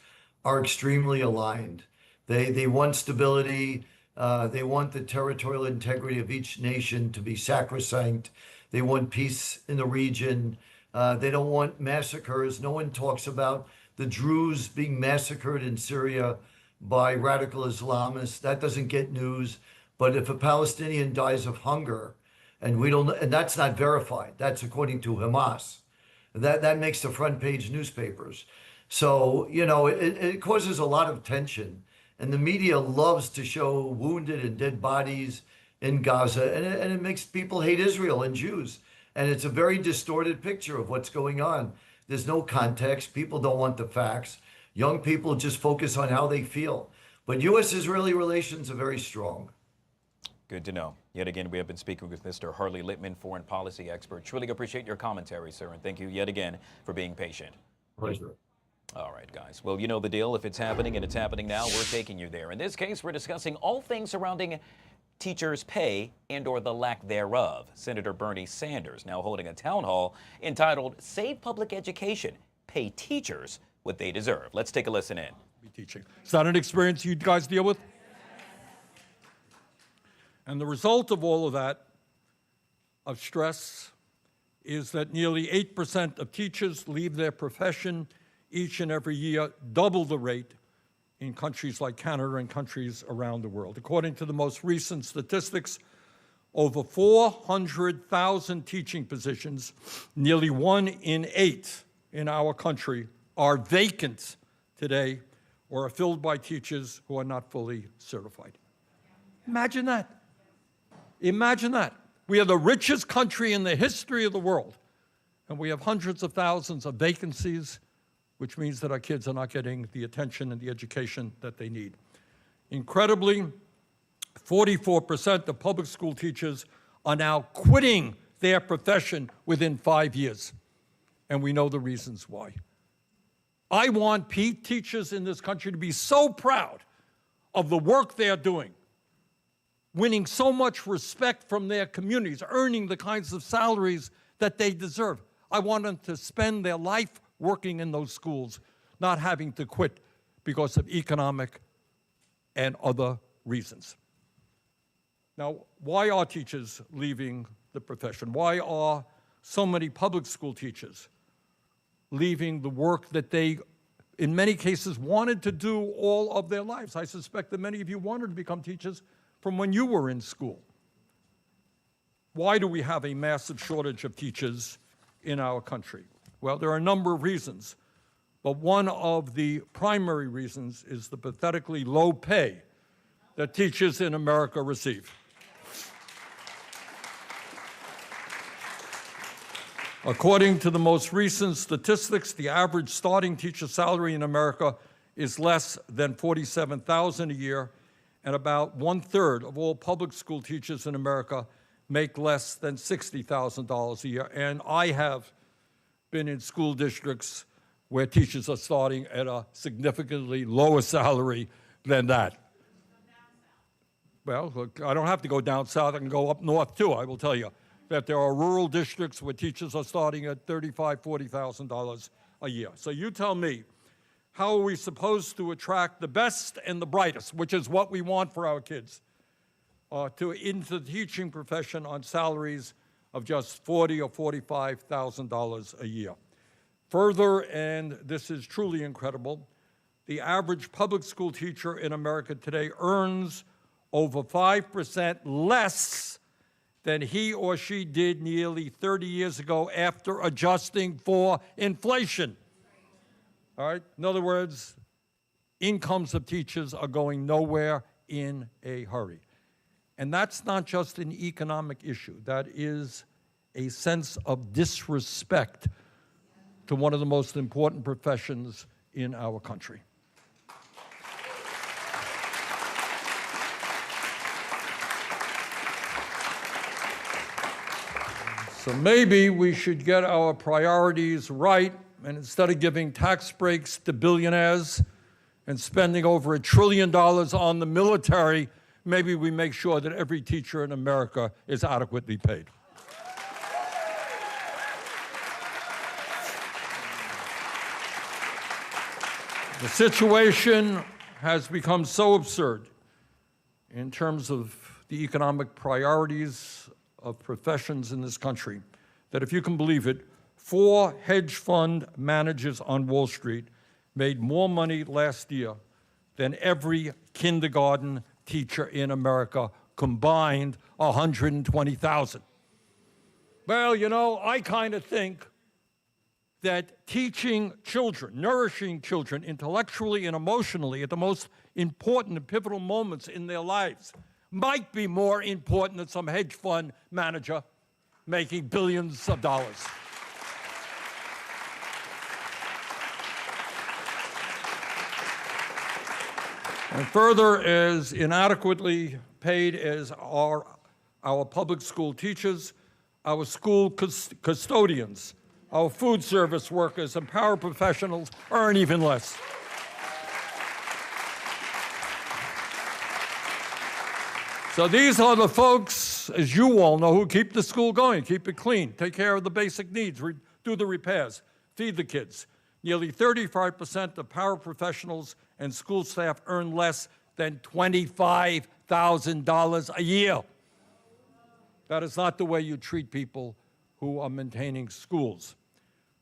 are extremely aligned. They want stability. They want the territorial integrity of each nation to be sacrosanct. They want peace in the region. They don't want massacres. No one talks about the Druze being massacred in Syria by radical Islamists. That doesn't get news. But if a Palestinian dies of hunger, and we don't, and that's not verified, that's according to Hamas, that makes the front page newspapers. So, you know, it causes a lot of tension. And the media loves to show wounded and dead bodies in Gaza, and it makes people hate Israel and Jews. And it's a very distorted picture of what's going on. There's no context. People don't want the facts. Young people just focus on how they feel. But U.S.-Israeli relations are very strong. Good to know. Yet again, we have been speaking with Mr. Harley Littman, foreign policy expert. Truly appreciate your commentary, sir, and thank you yet again for being patient. Pleasure. All right, guys. Well, you know the deal. If it's happening and it's happening now, we're taking you there. In this case, we're discussing all things surrounding teachers' pay and/or the lack thereof. Senator Bernie Sanders now holding a town hall entitled "Save Public Education, Pay Teachers What They Deserve." Let's take a listen in. Teaching. Is that an experience you guys deal with? And the result of all of that, of stress, is that nearly 8% of teachers leave their profession each and every year, double the rate in countries like Canada and countries around the world. According to the most recent statistics, over 400,000 teaching positions, nearly 1 in 8 in our country, are vacant today or are filled by teachers who are not fully certified. Imagine that. Imagine that. We are the richest country in the history of the world, and we have hundreds of thousands of vacancies, which means that our kids are not getting the attention and the education that they need. Incredibly, 44% of public school teachers are now quitting their profession within 5 years, and we know the reasons why. I want teachers in this country to be so proud of the work they're doing, winning so much respect from their communities, earning the kinds of salaries that they deserve. I want them to spend their life working in those schools, not having to quit because of economic and other reasons. Now, why are teachers leaving the profession? Why are so many public school teachers leaving the work that they, in many cases, wanted to do all of their lives? I suspect that many of you wanted to become teachers from when you were in school. Why do we have a massive shortage of teachers in our country? Well, there are a number of reasons, but one of the primary reasons is the pathetically low pay that teachers in America receive. According to the most recent statistics, the average starting teacher salary in America is less than $47,000 a year, and about 1/3 of all public school teachers in America make less than $60,000 a year. And I have been in school districts where teachers are starting at a significantly lower salary than that. Well, look, I don't have to go down south. I can go up north, too. I will tell you that there are rural districts where teachers are starting at $35,000, $40,000 a year. So you tell me, how are we supposed to attract the best and the brightest, which is what we want for our kids, into the teaching profession on salaries of just $40,000 or $45,000 a year? Further, and this is truly incredible, the average public school teacher in America today earns over 5% less than he or she did nearly 30 years ago after adjusting for inflation. All right? In other words, incomes of teachers are going nowhere in a hurry. And that's not just an economic issue. That is a sense of disrespect to one of the most important professions in our country. So maybe we should get our priorities right, and instead of giving tax breaks to billionaires and spending over $1 trillion on the military, maybe we make sure that every teacher in America is adequately paid. The situation has become so absurd in terms of the economic priorities of professions in this country that, if you can believe it, 4 hedge fund managers on Wall Street made more money last year than every kindergarten teacher in America combined, 120,000. Well, you know, I kind of think that teaching children, nourishing children intellectually and emotionally at the most important and pivotal moments in their lives might be more important than some hedge fund manager making billions of dollars. And further, as inadequately paid as are our public school teachers, our school custodians, our food service workers, and paraprofessionals earn even less. So these are the folks, as you all know, who keep the school going, keep it clean, take care of the basic needs, do the repairs, feed the kids. Nearly 35% of paraprofessionals and school staff earn less than $25,000 a year. That is not the way you treat people who are maintaining schools.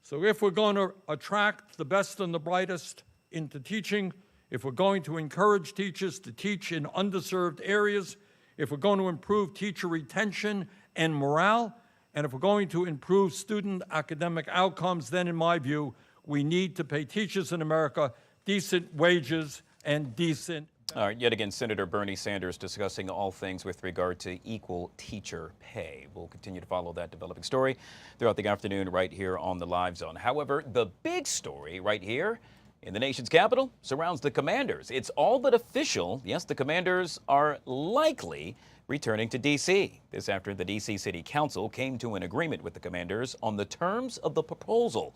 So if we're going to attract the best and the brightest into teaching, if we're going to encourage teachers to teach in underserved areas, if we're going to improve teacher retention and morale, and if we're going to improve student academic outcomes, then in my view, we need to pay teachers in America decent wages and decent. All right, yet again, Senator Bernie Sanders discussing all things with regard to equal teacher pay. We'll continue to follow that developing story throughout the afternoon right here on the Live Zone. However, the big story right here in the nation's capital surrounds the Commanders. It's all but official. Yes, the Commanders are likely returning to D.C. This after the D.C. City Council came to an agreement with the Commanders on the terms of the proposal.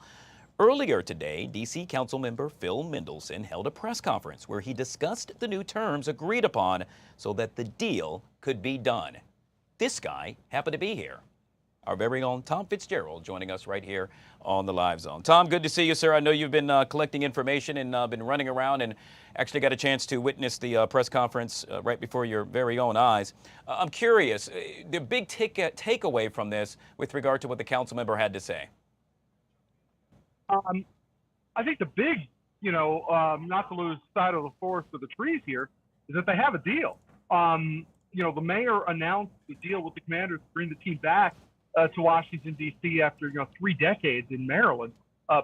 Earlier today, D.C. Council member Phil Mendelson held a press conference where he discussed the new terms agreed upon so that the deal could be done. This guy happened to be here. Our very own Tom Fitzgerald joining us right here on the Live Zone. Tom, good to see you, sir. I know you've been collecting information and been running around and actually got a chance to witness the press conference right before your very own eyes. I'm curious, the big takeaway from this with regard to what the council member had to say. I think the big, not to lose sight of the forest of the trees here, is that they have a deal. The mayor announced the deal with the Commanders to bring the team back to Washington, D.C. after, 3 decades in Maryland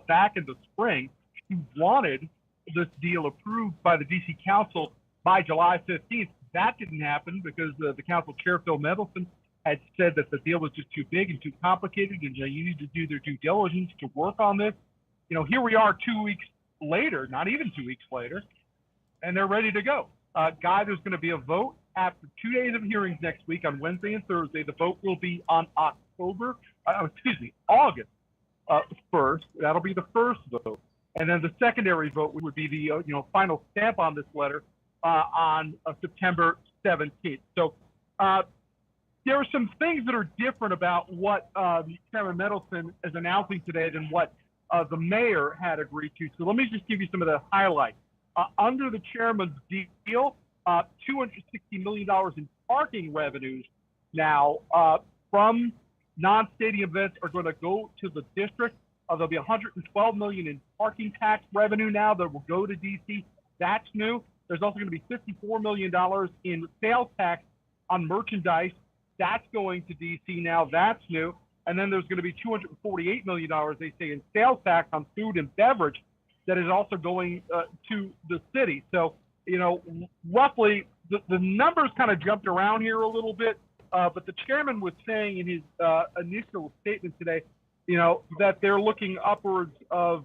back in the spring. He wanted this deal approved by the D.C. Council by July 15th. That didn't happen because the council chair, Phil Mendelson, had said that the deal was just too big and too complicated and you need to do their due diligence to work on this. Here we are 2 weeks later, not even 2 weeks later, and they're ready to go. Guy, there's going to be a vote after 2 days of hearings next week on Wednesday and Thursday. The vote will be on August 1st. That'll be the first vote. And then the secondary vote would be the final stamp on this letter on September 17th. So there are some things that are different about what Chairman Mendelson is announcing today than what the mayor had agreed to. So let me just give you some of the highlights. Under the chairman's deal, $260 million in parking revenues now from non-stadium events are going to go to the district. There'll be $112 million in parking tax revenue now that will go to D.C. That's new. There's also going to be $54 million in sales tax on merchandise. That's going to D.C. now. That's new. And then there's going to be $248 million, they say, in sales tax on food and beverage that is also going to the city. So, roughly the numbers kind of jumped around here a little bit, but the chairman was saying in his initial statement today, that they're looking upwards of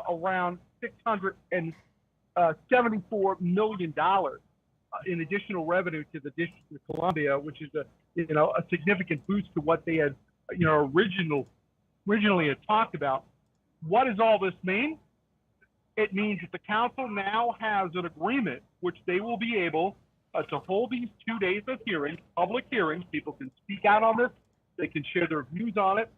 around $674 million in additional revenue to the District of Columbia, which is a significant boost to what they had originally had talked about. What does all this mean? It means that the council now has an agreement which they will be able to hold these 2 days of hearings, public hearings. People can speak out on this. They can share their views on it.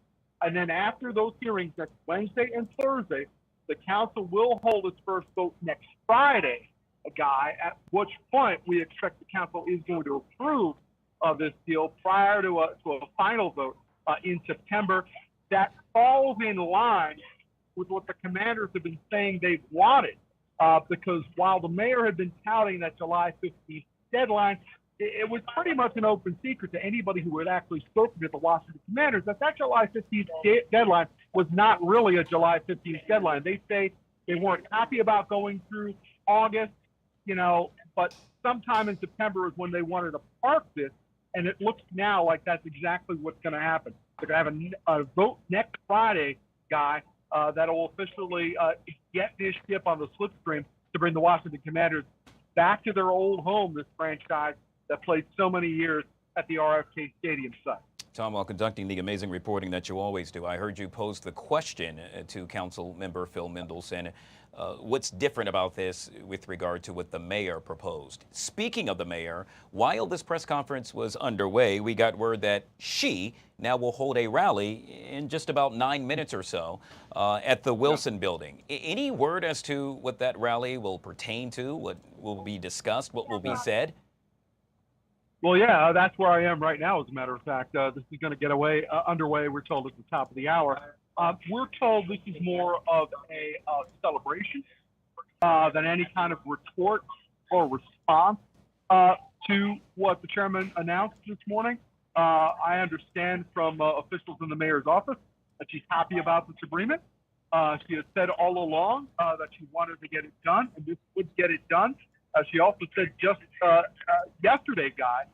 And then after those hearings next Wednesday and Thursday, the council will hold its first vote next Friday, Guy, at which point we expect the council is going to approve of this deal prior to a final vote in September. That falls in line with what the Commanders have been saying they've wanted, because while the mayor had been touting that July 15th deadline, it was pretty much an open secret to anybody who had actually spoken to the Washington Commanders that July 15th deadline was not really a July 15th deadline. They say they weren't happy about going through August, but sometime in September is when they wanted to park this, and it looks now like that's exactly what's going to happen. They're going to have a vote next Friday, Guy, that will officially get this ship on the slipstream to bring the Washington Commanders back to their old home, this franchise that played so many years at the RFK Stadium site. Tom, while conducting the amazing reporting that you always do, I heard you pose the question to Council Member Phil Mendelson. What's different about this with regard to what the mayor proposed? Speaking of the mayor, while this press conference was underway, we got word that she now will hold a rally in just about 9 minutes or so at the Wilson Building. Any word as to what that rally will pertain to, what will be discussed, what will be said? Well, yeah, that's where I am right now, as a matter of fact. This is going to get underway, we're told, at the top of the hour. We're told this is more of a celebration than any kind of retort or response to what the chairman announced this morning. I understand from officials in the mayor's office that she's happy about this agreement. She has said all along that she wanted to get it done, and this would get it done. She also said just yesterday, Guy,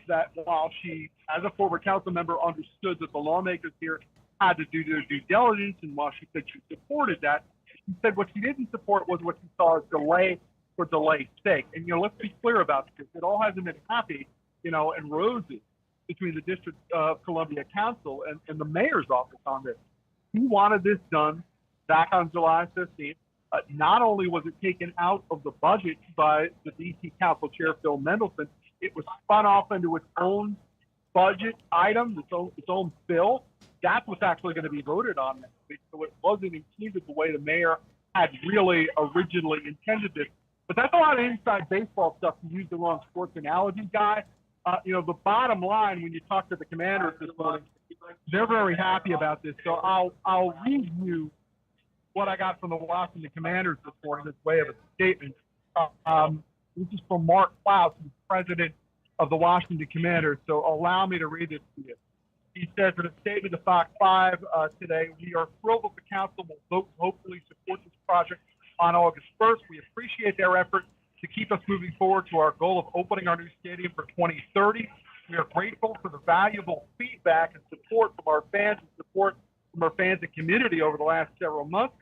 that while she, as a former council member, understood that the lawmakers here had to do their due diligence, and while she said she supported that, she said what she didn't support was what she saw as delay for delay's sake. And, let's be clear about this. It all hasn't been happy, and roses between the District of Columbia Council and the mayor's office on this. He wanted this done back on July 15th. Not only was it taken out of the budget by the DC Council Chair, Phil Mendelson, it was spun off into its own budget item, its own bill. That's what's actually going to be voted on next week. So it wasn't included the way the mayor had really originally intended this. But that's a lot of inside baseball stuff, to use the wrong sports analogy, Guy. The bottom line, when you talk to the Commanders this morning, they're very happy about this. So I'll read you what I got from the Washington Commanders this morning, this way of a statement. This is from Mark Klaus, who's president of the Washington Commanders. So allow me to read this to you. He says in a statement to Fox 5 today, "We are thrilled that the council will vote to hopefully support this project on August 1st. We appreciate their effort to keep us moving forward to our goal of opening our new stadium for 2030. We are grateful for the valuable feedback and support from our fans and community over the last several months."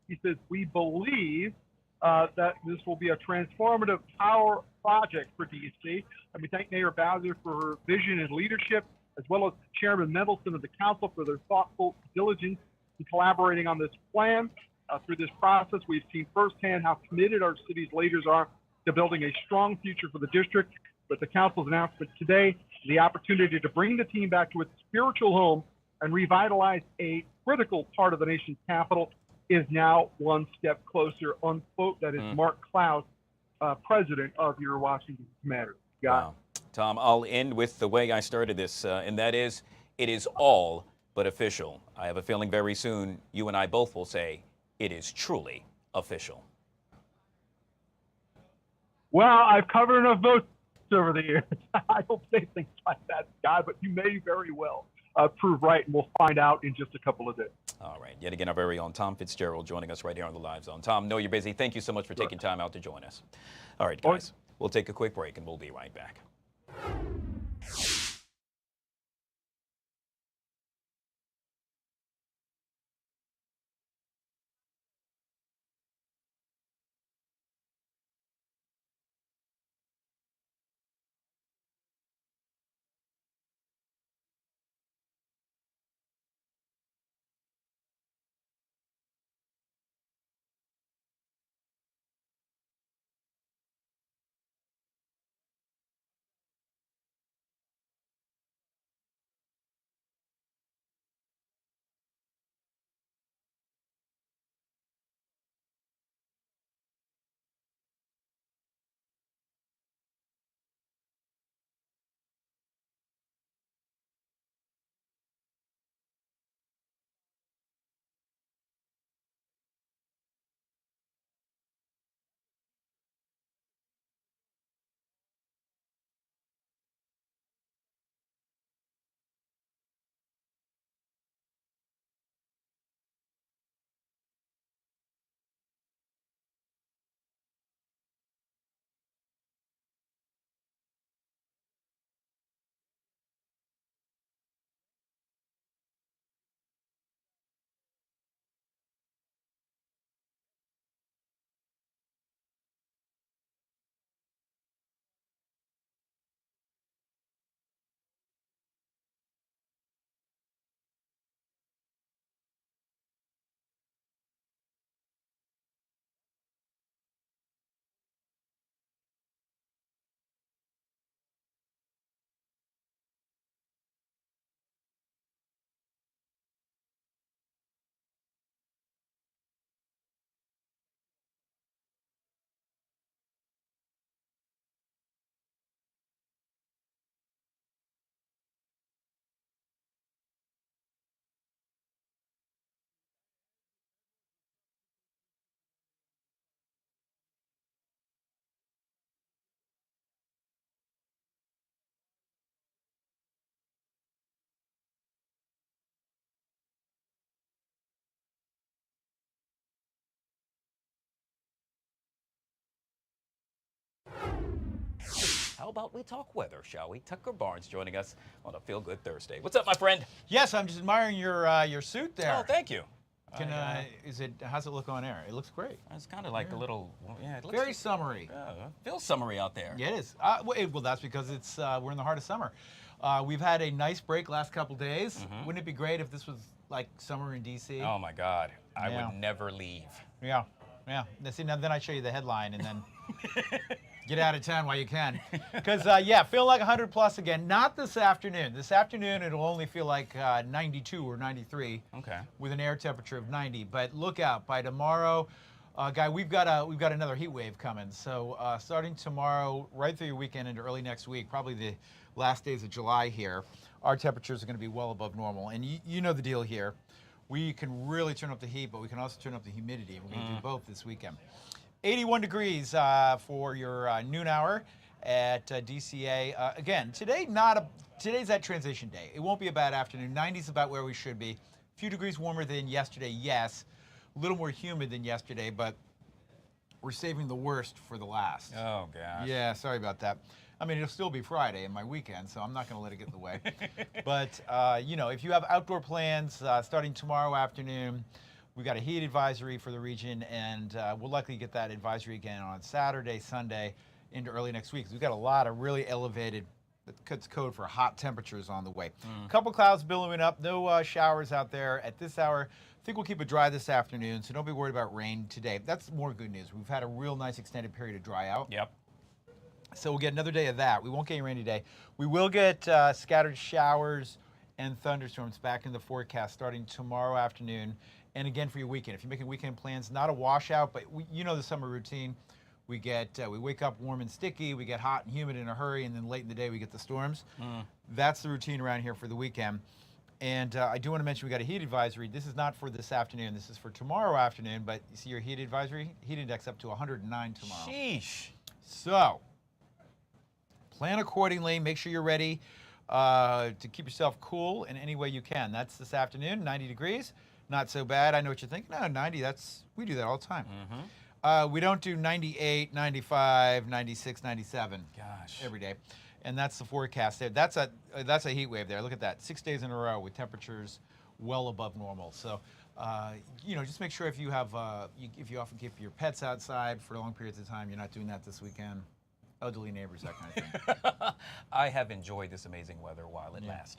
He says, "We believe that this will be a transformative power project for DC. And we thank Mayor Bowser for her vision and leadership, as well as Chairman Mendelson of the council for their thoughtful diligence in collaborating on this plan. Through this process, we've seen firsthand how committed our city's leaders are to building a strong future for the district. With the council's announcement today, the opportunity to bring the team back to its spiritual home and revitalize a critical part of the nation's capital is now one step closer," unquote. That is Mark Klaus, president of your Washington Commanders. Wow. Tom, I'll end with the way I started this, and that is, it is all but official. I have a feeling very soon you and I both will say it is truly official. Well, I've covered enough votes over the years. I don't say things like that, Guy, but you may very well prove right, and we'll find out in just a couple of days. All right. Yet again, our very own Tom Fitzgerald joining us right here on the Live Zone. Tom, know you're busy. Thank you so much for taking time out to join us. All right, guys, we'll take a quick break, and we'll be right back. how about we talk weather, shall we? Tucker Barnes joining us on a Feel Good Thursday. What's up, my friend? Yes, I'm just admiring your suit there. Oh, thank you. How's it look on air? It looks great. It's kind of like a little, yeah. It looks Very summery. Feels summery out there. Yeah, it is. Well, that's because it's we're in the heart of summer. We've had a nice break last couple days. Wouldn't it be great if this was like summer in D.C.? Oh my God, I would never leave. Yeah. See, now then I show you the headline and then get out of town while you can. Because feel like 100 plus again. Not this afternoon. This afternoon it'll only feel like 92 or 93. Okay. With an air temperature of 90. But look out, by tomorrow, Guy, we've got another heat wave coming. So starting tomorrow, right through your weekend into early next week, probably the last days of July here, our temperatures are going to be well above normal. And you know the deal here. We can really turn up the heat, but we can also turn up the humidity. We're going to do both this weekend. 81 degrees for your noon hour at DCA. Again, today's that transition day. It won't be a bad afternoon. 90's about where we should be. A few degrees warmer than yesterday, yes. A little more humid than yesterday, but we're saving the worst for the last. Oh, gosh. Yeah, sorry about that. I mean, it'll still be Friday and my weekend, so I'm not going to let it get in the way. But, if you have outdoor plans starting tomorrow afternoon, we've got a heat advisory for the region, and we'll likely get that advisory again on Saturday, Sunday, into early next week. 'Cause we've got a lot of really elevated, that's code for hot temperatures on the way. A couple clouds billowing up, no showers out there at this hour. I think we'll keep it dry this afternoon, so don't be worried about rain today. That's more good news. We've had a real nice extended period of dry out. Yep. So we'll get another day of that. We won't get any rain today. We will get scattered showers and thunderstorms back in the forecast starting tomorrow afternoon and again for your weekend. If you're making weekend plans, not a washout, but you know the summer routine. We wake up warm and sticky, we get hot and humid in a hurry, and then late in the day we get the storms. That's the routine around here for the weekend. And I do want to mention we got a heat advisory. This is not for this afternoon. This is for tomorrow afternoon, but you see your heat advisory? Heat index up to 109 tomorrow. Sheesh. So, plan accordingly. Make sure you're ready to keep yourself cool in any way you can. That's this afternoon, 90 degrees. Not so bad. I know what you're thinking. No, 90, we do that all the time. We don't do 98, 95, 96, 97 every day. And that's the forecast there. That's a heat wave there. Look at that. 6 days in a row with temperatures well above normal. So, just make sure if you often keep your pets outside for long periods of time, you're not doing that this weekend. Elderly neighbors, that kind of thing. I have enjoyed this amazing weather while it lasts.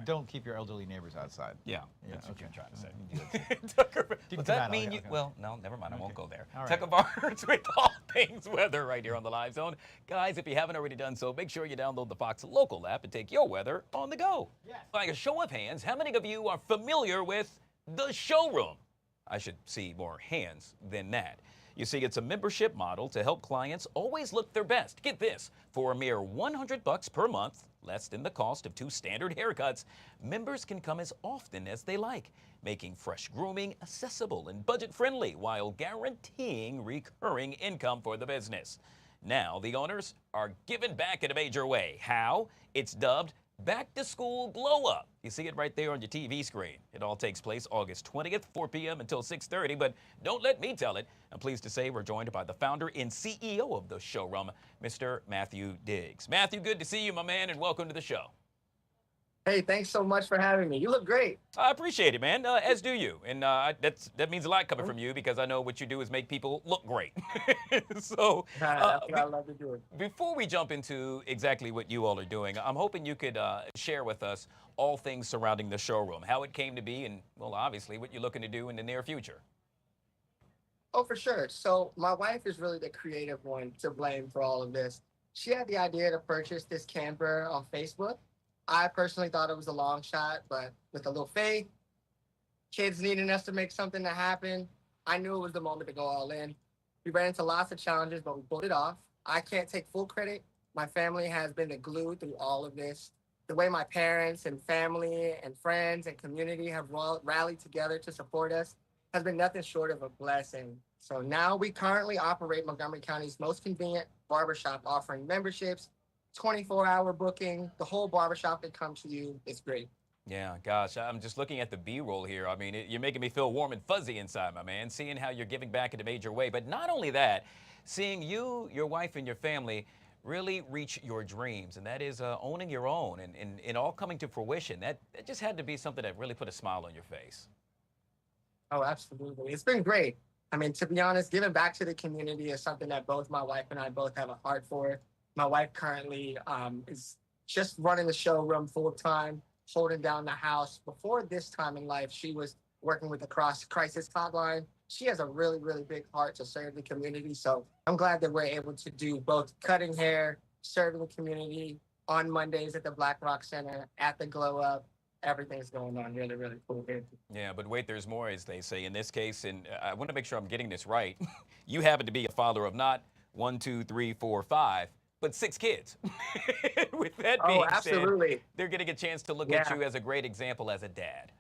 Don't keep your elderly neighbors outside. Yeah, that's what you're trying to say. Tucker, does that mean you? Well, no, never mind. I won't go there. All right. Tucker Barnes with all things weather right here on the Live Zone. Guys, if you haven't already done so, make sure you download the Fox local app and take your weather on the go. Yes. By a show of hands, how many of you are familiar with the showroom? I should see more hands than that. You see, it's a membership model to help clients always look their best. Get this, for a mere $100 per month, less than the cost of 2 standard haircuts, members can come as often as they like, making fresh grooming accessible and budget-friendly while guaranteeing recurring income for the business. Now, the owners are giving back in a major way. How? It's dubbed Back to School Glow Up. You see it right there on your TV screen. It all takes place August 20th, 4 p.m. until 6:30, but don't let me tell it. I'm pleased to say we're joined by the founder and CEO of the showroom, Mr. Matthew Diggs. Matthew, good to see you, my man, and welcome to the show. Hey, thanks so much for having me. You look great. I appreciate it, man, as do you. And that means a lot coming from you because I know what you do is make people look great. So That's what I love to do. Before we jump into exactly what you all are doing, I'm hoping you could share with us all things surrounding the showroom, how it came to be, and, well, obviously, what you're looking to do in the near future. Oh, for sure. So my wife is really the creative one to blame for all of this. She had the idea to purchase this camper on Facebook. I personally thought it was a long shot, but with a little faith, kids needing us to make something to happen, I knew it was the moment to go all in. We ran into lots of challenges, but we pulled it off. I can't take full credit. My family has been the glue through all of this. The way my parents and family and friends and community have rallied together to support us has been nothing short of a blessing. So now we currently operate Montgomery County's most convenient barbershop, offering memberships, 24-hour booking, the whole barbershop that comes to you. It's great. Yeah, gosh, I'm just looking at the B-roll here. I mean, you're making me feel warm and fuzzy inside, my man, seeing how you're giving back in a major way. But not only that, seeing you, your wife, and your family really reach your dreams, and that is owning your own and all coming to fruition. That just had to be something that really put a smile on your face. Oh, absolutely. It's been great. I mean, to be honest, giving back to the community is something that both my wife and I both have a heart for. My wife currently is just running the showroom full time, holding down the house. Before this time in life, she was working with the crisis hotline. She has a really, really big heart to serve the community. So I'm glad that we're able to do both cutting hair, serving the community on Mondays at the Black Rock Center, at the Glow Up. Everything's going on really, really cool here. Yeah, but wait, there's more, as they say. In this case, and I want to make sure I'm getting this right, you happen to be a father of not 1, 2, 3, 4, 5, but 6 kids. With that being absolutely. said, they're getting a chance to look at you as a great example as a dad.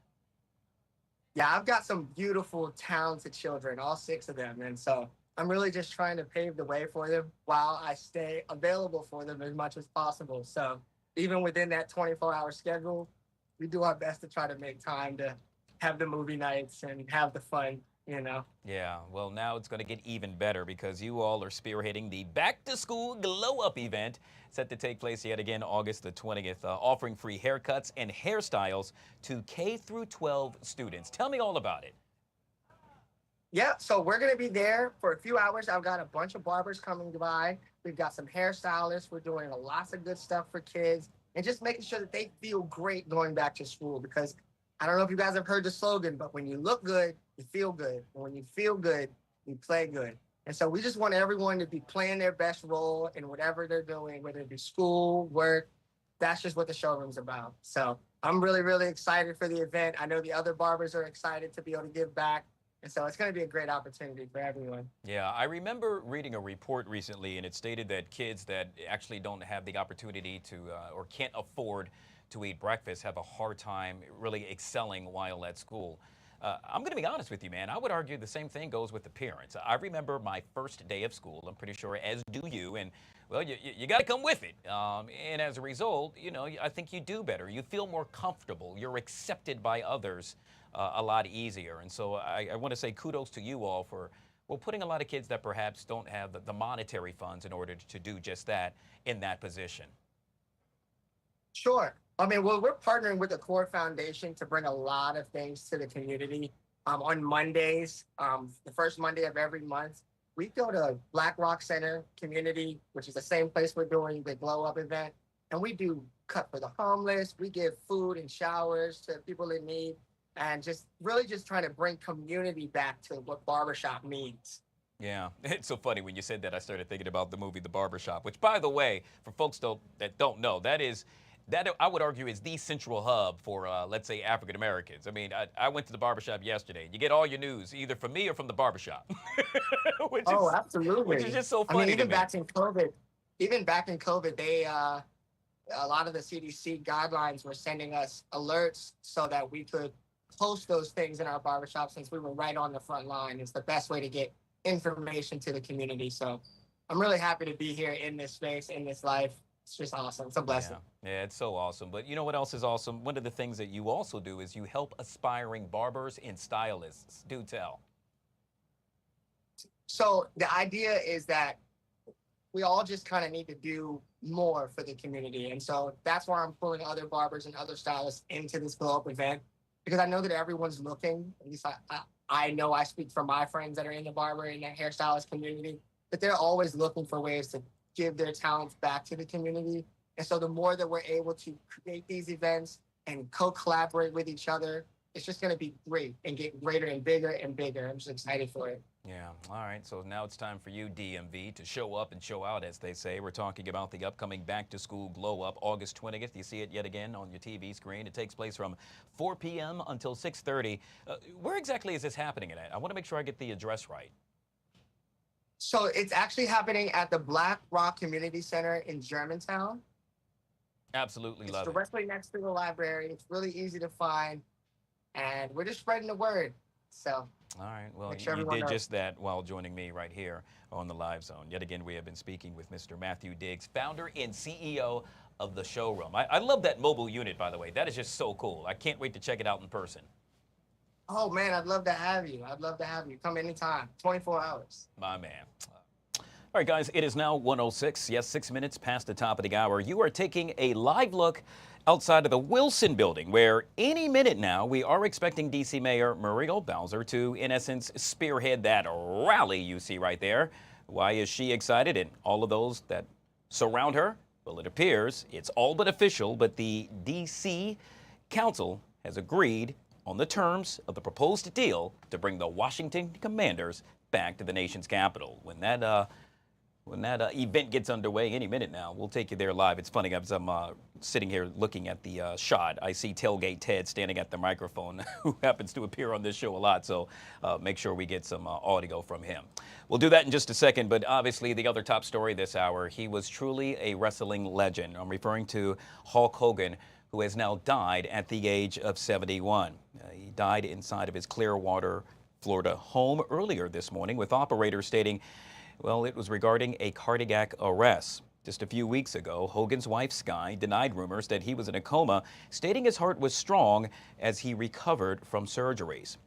Yeah, I've got some beautiful, talented children, all 6 of them. And so I'm really just trying to pave the way for them while I stay available for them as much as possible. So even within that 24-hour schedule, we do our best to try to make time to have the movie nights and have the fun, you know. Yeah, well, now it's going to get even better because you all are spearheading the Back to School Glow Up event set to take place yet again August the 20th, offering free haircuts and hairstyles to K through 12 students. Tell me all about it. Yeah, so we're going to be there for a few hours. I've got a bunch of barbers coming by. We've got some hairstylists. We're doing lots of good stuff for kids and just making sure that they feel great going back to school, because I don't know if you guys have heard the slogan, but when you look good, you feel good. And when you feel good, you play good. And so we just want everyone to be playing their best role in whatever they're doing, whether it be school, work. That's just what the showroom's about. So I'm really, really excited for the event. I know the other barbers are excited to be able to give back. And so it's going to be a great opportunity for everyone. Yeah, I remember reading a report recently, and it stated that kids that actually don't have the opportunity to or can't afford to eat breakfast have a hard time really excelling while at school. I'm going to be honest with you, man. I would argue the same thing goes with the parents. I remember my first day of school, I'm pretty sure, as do you, and well, you got to come with it. And as a result, you know, I think you do better. You feel more comfortable. You're accepted by others a lot easier. And so I want to say kudos to you all for, well, putting a lot of kids that perhaps don't have the monetary funds in order to do just that in that position. Sure. I mean, well, we're partnering with the Core Foundation to bring a lot of things to the community. On Mondays, the first Monday of every month, we go to Black Rock Center community, which is the same place we're doing the Glow Up event. And we do cut for the homeless. We give food and showers to people in need, and just really just trying to bring community back to what barbershop means. Yeah, it's so funny when you said that. I started thinking about the movie The Barbershop, which, by the way, for folks that don't know, that I would argue is the central hub for, let's say, African Americans. I mean, I went to the barbershop yesterday. You get all your news either from me or from the barbershop. Absolutely. Which is just so funny. I mean, even back in COVID, they a lot of the CDC guidelines were sending us alerts so that we could post those things in our barbershop, since we were right on the front line. It's the best way to get information to the community. So I'm really happy to be here in this space, in this life. It's just awesome. It's a blessing. Yeah, it's so awesome. But you know what else is awesome? One of the things that you also do is you help aspiring barbers and stylists. Do tell. So the idea is that we all just kind of need to do more for the community. And so that's why I'm pulling other barbers and other stylists into this Glow Up event, because I know that everyone's looking. At least I know I speak for my friends that are in the barber and the hairstylist community, but they're always looking for ways to give their talents back to the community. And so the more that we're able to create these events and co-collaborate with each other, it's just going to be great and get greater and bigger and bigger. I'm just excited for it. Yeah. All right. So now it's time for you, DMV, to show up and show out, as they say. We're talking about the upcoming Back to School Glow Up, August 20th. You see it yet again on your TV screen. It takes place from 4 p.m. until 6:30. Where exactly is this happening at? I want to make sure I get the address right. So it's actually happening at the Black Rock Community Center in Germantown. Absolutely love it. It's directly next to the library. It's really easy to find, and we're just spreading the word. So. All right. Well, sure you did knows. just that while joining me right here on the Live Zone. Yet again, we have been speaking with Mr. Matthew Diggs, founder and CEO of the showroom. I love that mobile unit, by the way. That is just so cool. I can't wait to check it out in person. Oh, man, I'd love to have you. I'd love to have you. Come anytime, 24 hours. My man. All right, guys, it is now 1:06. Yes, 6 minutes past the top of the hour. You are taking a live look outside of the Wilson building, where any minute now we are expecting D.C. Mayor Muriel Bowser to, in essence, spearhead that rally you see right there. Why is she excited? And all of those that surround her? Well, it appears it's all but official, but the D.C. Council has agreed on the terms of the proposed deal to bring the Washington Commanders back to the nation's capital. When that event gets underway any minute now, we'll take you there live. It's funny, as I'm sitting here looking at the shot, I see Tailgate Ted standing at the microphone, who happens to appear on this show a lot, so make sure we get some audio from him. We'll do that in just a second, but obviously the other top story this hour, he was truly a wrestling legend. I'm referring to Hulk Hogan, who has now died at the age of 71. He died inside of his Clearwater, Florida home earlier this morning, with operators stating, well, it was regarding a cardiac arrest. Just a few weeks ago, Hogan's wife, Sky, denied rumors that he was in a coma, stating his heart was strong as he recovered from surgeries.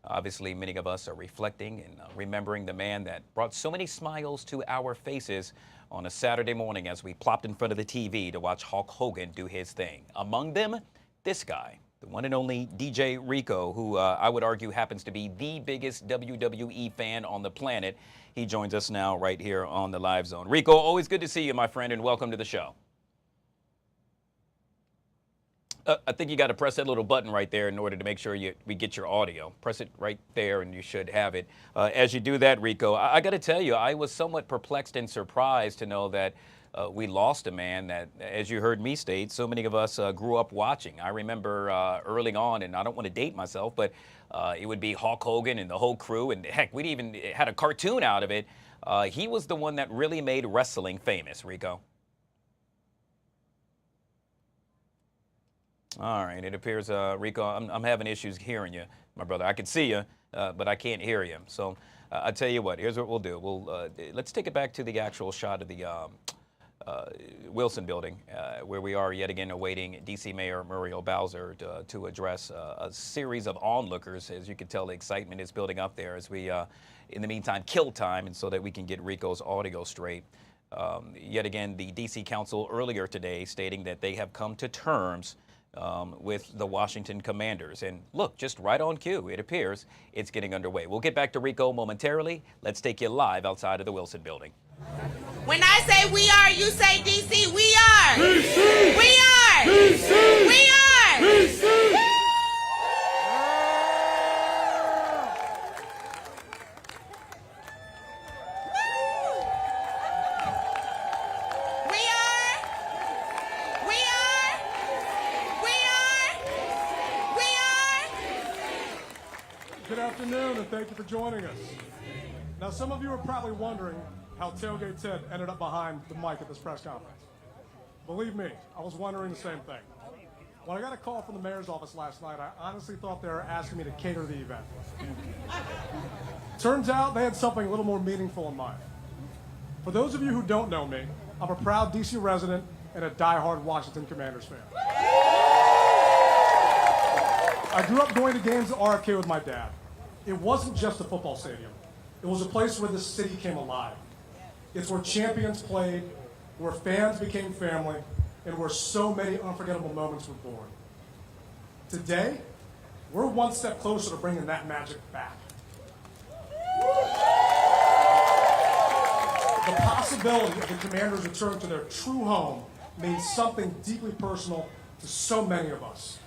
Obviously, many of us are reflecting and remembering the man that brought so many smiles to our faces on a Saturday morning as we plopped in front of the TV to watch Hulk Hogan do his thing. Among them, this guy, the one and only DJ Rico, who I would argue happens to be the biggest WWE fan on the planet. He joins us now right here on the Live Zone. Rico, always good to see you, my friend, and welcome to the show. I think you got to press that little button right there in order to make sure we get your audio. Press it right there and you should have it. As you do that, Rico, I got to tell you, I was somewhat perplexed and surprised to know that we lost a man that, as you heard me state, so many of us grew up watching. I remember early on, and I don't want to date myself, but it would be Hulk Hogan and the whole crew, and heck, we'd even had a cartoon out of it. He was the one that really made wrestling famous, Rico. All right, it appears, Rico, I'm having issues hearing you, my brother. I can see you, but I can't hear you. So I'll tell you what, here's what we'll do. Let's take it back to the actual shot of the Wilson building, where we are yet again awaiting D.C. Mayor Muriel Bowser to address a series of onlookers. As you can tell, the excitement is building up there as we, in the meantime, kill time, and so that we can get Rico's audio straight. Yet again, the D.C. Council earlier today stating that they have come to terms with the Washington Commanders. And look, just right on cue, it appears it's getting underway. We'll get back to Rico momentarily. Let's take you live outside of the Wilson building. When I say we are, you say DC. We are. DC. We are. DC. We are. DC. Good afternoon, and thank you for joining us. Now, some of you are probably wondering how Tailgate Ted ended up behind the mic at this press conference. Believe me, I was wondering the same thing. When I got a call from the mayor's office last night, I honestly thought they were asking me to cater the event. Turns out they had something a little more meaningful in mind. For those of you who don't know me, I'm a proud DC resident and a diehard Washington Commanders fan. I grew up going to games at RFK with my dad. It wasn't just a football stadium. It was a place where the city came alive. It's where champions played, where fans became family, and where so many unforgettable moments were born. Today, we're one step closer to bringing that magic back. The possibility of the Commanders returning to their true home means something deeply personal to so many of us.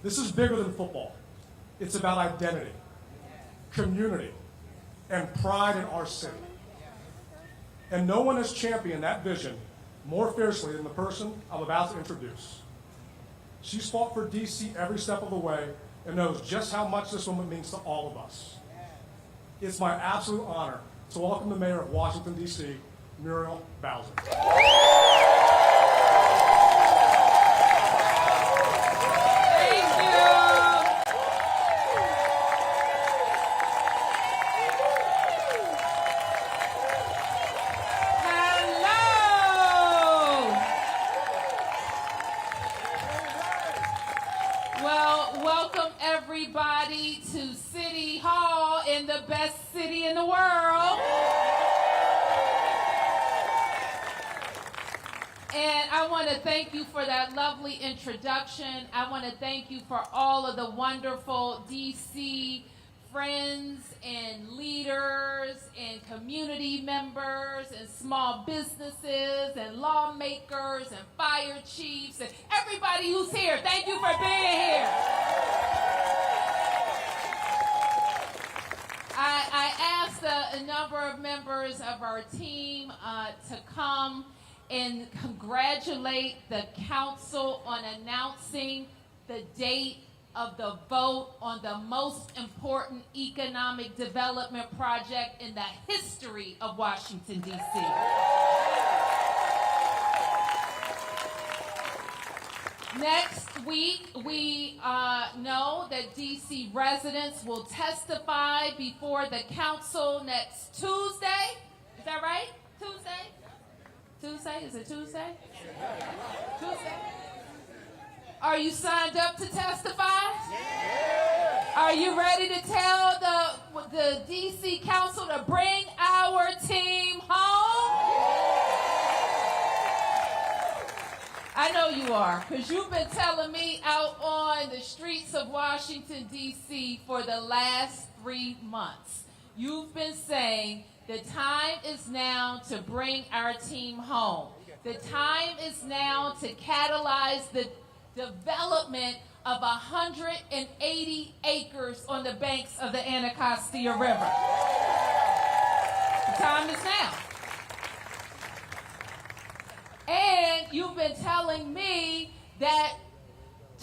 This is bigger than football. It's about identity, community, and pride in our city. And no one has championed that vision more fiercely than the person I'm about to introduce. She's fought for DC every step of the way and knows just how much this woman means to all of us. It's my absolute honor to welcome the mayor of Washington, D.C., Muriel Bowser. Everybody to City Hall in the best city in the world. And I want to thank you for that lovely introduction. I want to thank you for all of the wonderful DC friends and leaders and community members and small businesses and lawmakers and fire chiefs and everybody who's here. Thank you for being here. I asked a number of members of our team to come and congratulate the council on announcing the date of the vote on the most important economic development project in the history of Washington, D.C. Next week, we know that D.C. residents will testify before the council next Tuesday. Is that right? Tuesday? Tuesday? Is it Tuesday? Tuesday? Are you signed up to testify? Are you ready to tell the D.C. Council to bring our team home? I know you are, because you've been telling me out on the streets of Washington, D.C. for the last 3 months. You've been saying the time is now to bring our team home. The time is now to catalyze the development of 180 acres on the banks of the Anacostia River. The time is now. And you've been telling me that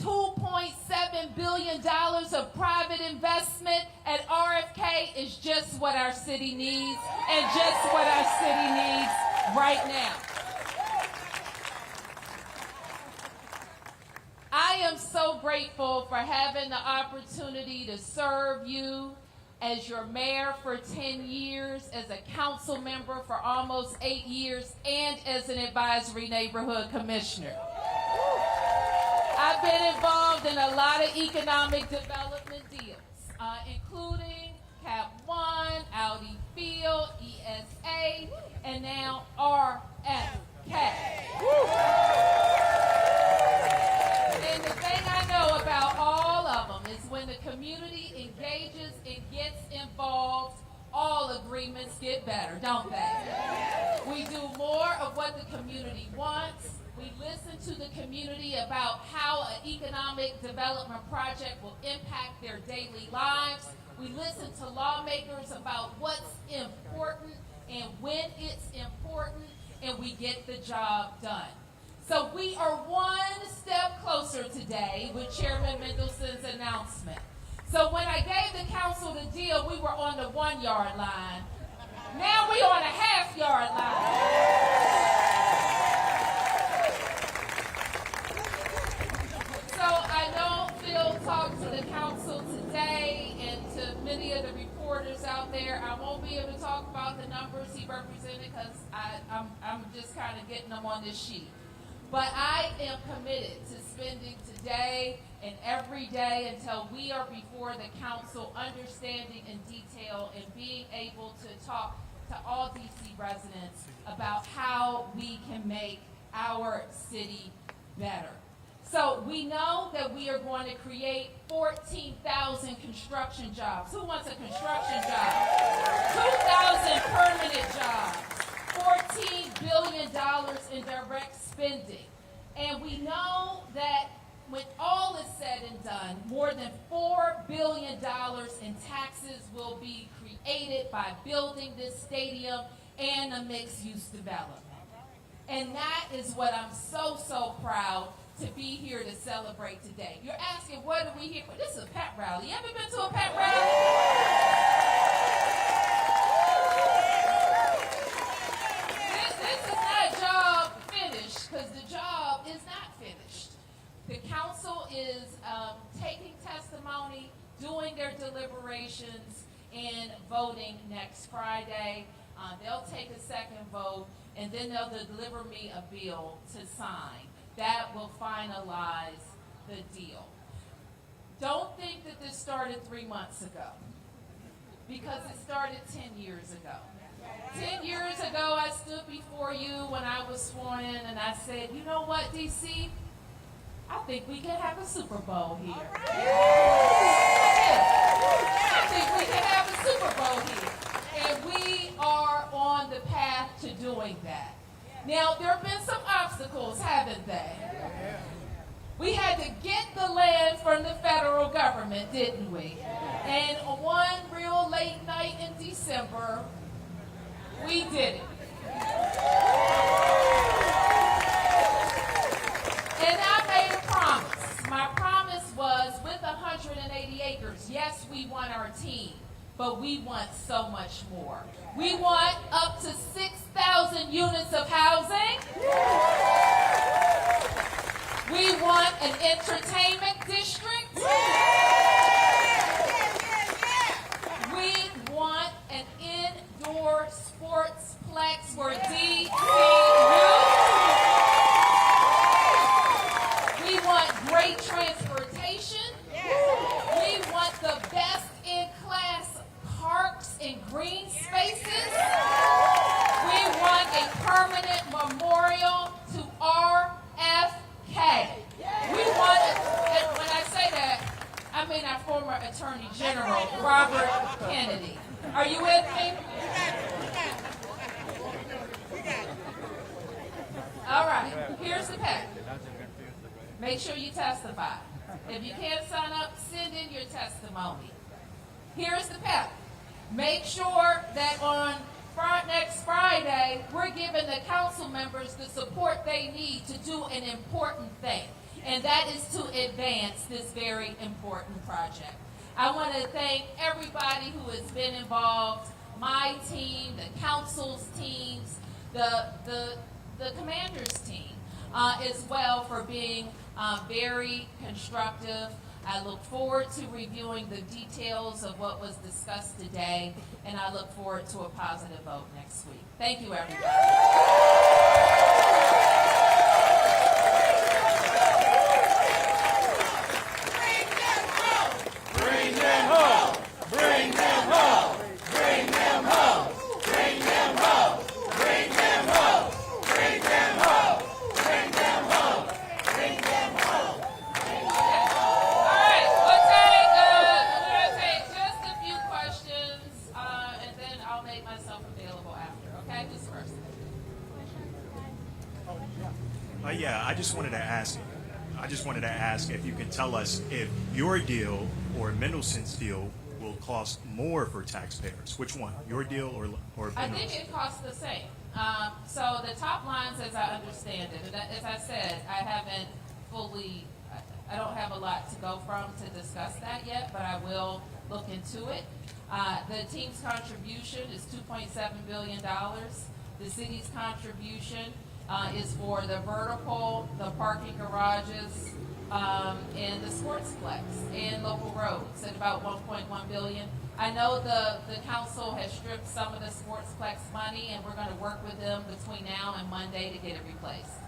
$2.7 billion of private investment at RFK is just what our city needs and just what our city needs right now. I am so grateful for having the opportunity to serve you as your mayor for 10 years, as a council member for almost 8 years, and as an advisory neighborhood commissioner. I've been involved in a lot of economic development deals, including Cap 1, Audi Field, ESA, and now RFK. And the thing I know about all of them is when the community engages and gets involved, all agreements get better, don't they? We do more of what the community wants. We listen to the community about how an economic development project will impact their daily lives. We listen to lawmakers about what's important and when it's important, and we get the job done. So we are one step closer today with Chairman Mendelson's announcement. So when I gave the council the deal, we were on the 1 yard line. Now we're on a half-yard line. So I know Phil talked to the council today and to many of the reporters out there. I won't be able to talk about the numbers he represented because I'm just kind of getting them on this sheet. But I am committed to spending today and every day until we are before the council, understanding in detail and being able to talk to all DC residents about how we can make our city better. So we know that we are going to create 14,000 construction jobs. Who wants a construction job? 2,000 permanent jobs. $14 billion in direct spending. And we know that when all is said and done, more than $4 billion in taxes will be created by building this stadium and a mixed-use development. And that is what I'm so proud to be here to celebrate today. You're asking, what are we here for? This is a pep rally. You ever been to a pep rally? Because the job is not finished. The council is taking testimony, doing their deliberations, and voting next Friday. They'll take a second vote, and then they'll deliver me a bill to sign. That will finalize the deal. Don't think that this started 3 months ago, because it started 10 years ago. 10 years ago, I stood before you when I was sworn in and I said, you know what, DC? I think we can have a Super Bowl here. I think we can have a Super Bowl here. And we are on the path to doing that. Now, there have been some obstacles, haven't they? We had to get the land from the federal government, didn't we? And one real late night in December, we did it. And I made a promise. My promise was with 180 acres, yes, we want our team, but we want so much more. We want up to 6,000 units of housing. We want an entertainment district. We want an indoor sportsplex for DCU. We want great transportation. We want the best in class parks and green spaces. We want a permanent memorial to RFK. We want, and when I say that, I mean our former Attorney General, Robert Kennedy. Are you with me? All right, here's the pack. Make sure you testify. If you can't sign up, send in your testimony. Here's the pack. Make sure that on next Friday, we're giving the council members the support they need to do an important thing, and that is to advance this very important project. I want to thank everybody who has been involved, my team, the council's teams, the commander's team, as well, for being very constructive. I look forward to reviewing the details of what was discussed today, and I look forward to a positive vote next week. Thank you, everybody. Bring them home! Bring them home! Bring them home! Bring them home! Bring them home! Bring them home! Bring them home! Bring them home! All right, we're gonna take just a few questions, and then I'll make myself available after. Okay, who's first? Yeah, I just wanted to ask if you can tell us if your deal or Mendelssohn's deal will cost more for taxpayers. Which one, your deal or I Mendelssohn's? think it costs the same. So the top lines, as I understand it, and as I said, I don't have a lot to go from to discuss that yet, but I will look into it. The team's contribution is $2.7 billion. The city's contribution is for the vertical, the parking garages, and the sportsplex and local roads at about $1.1 billion. I know the council has stripped some of the sportsplex money, and we're going to work with them between now and Monday to get it replaced.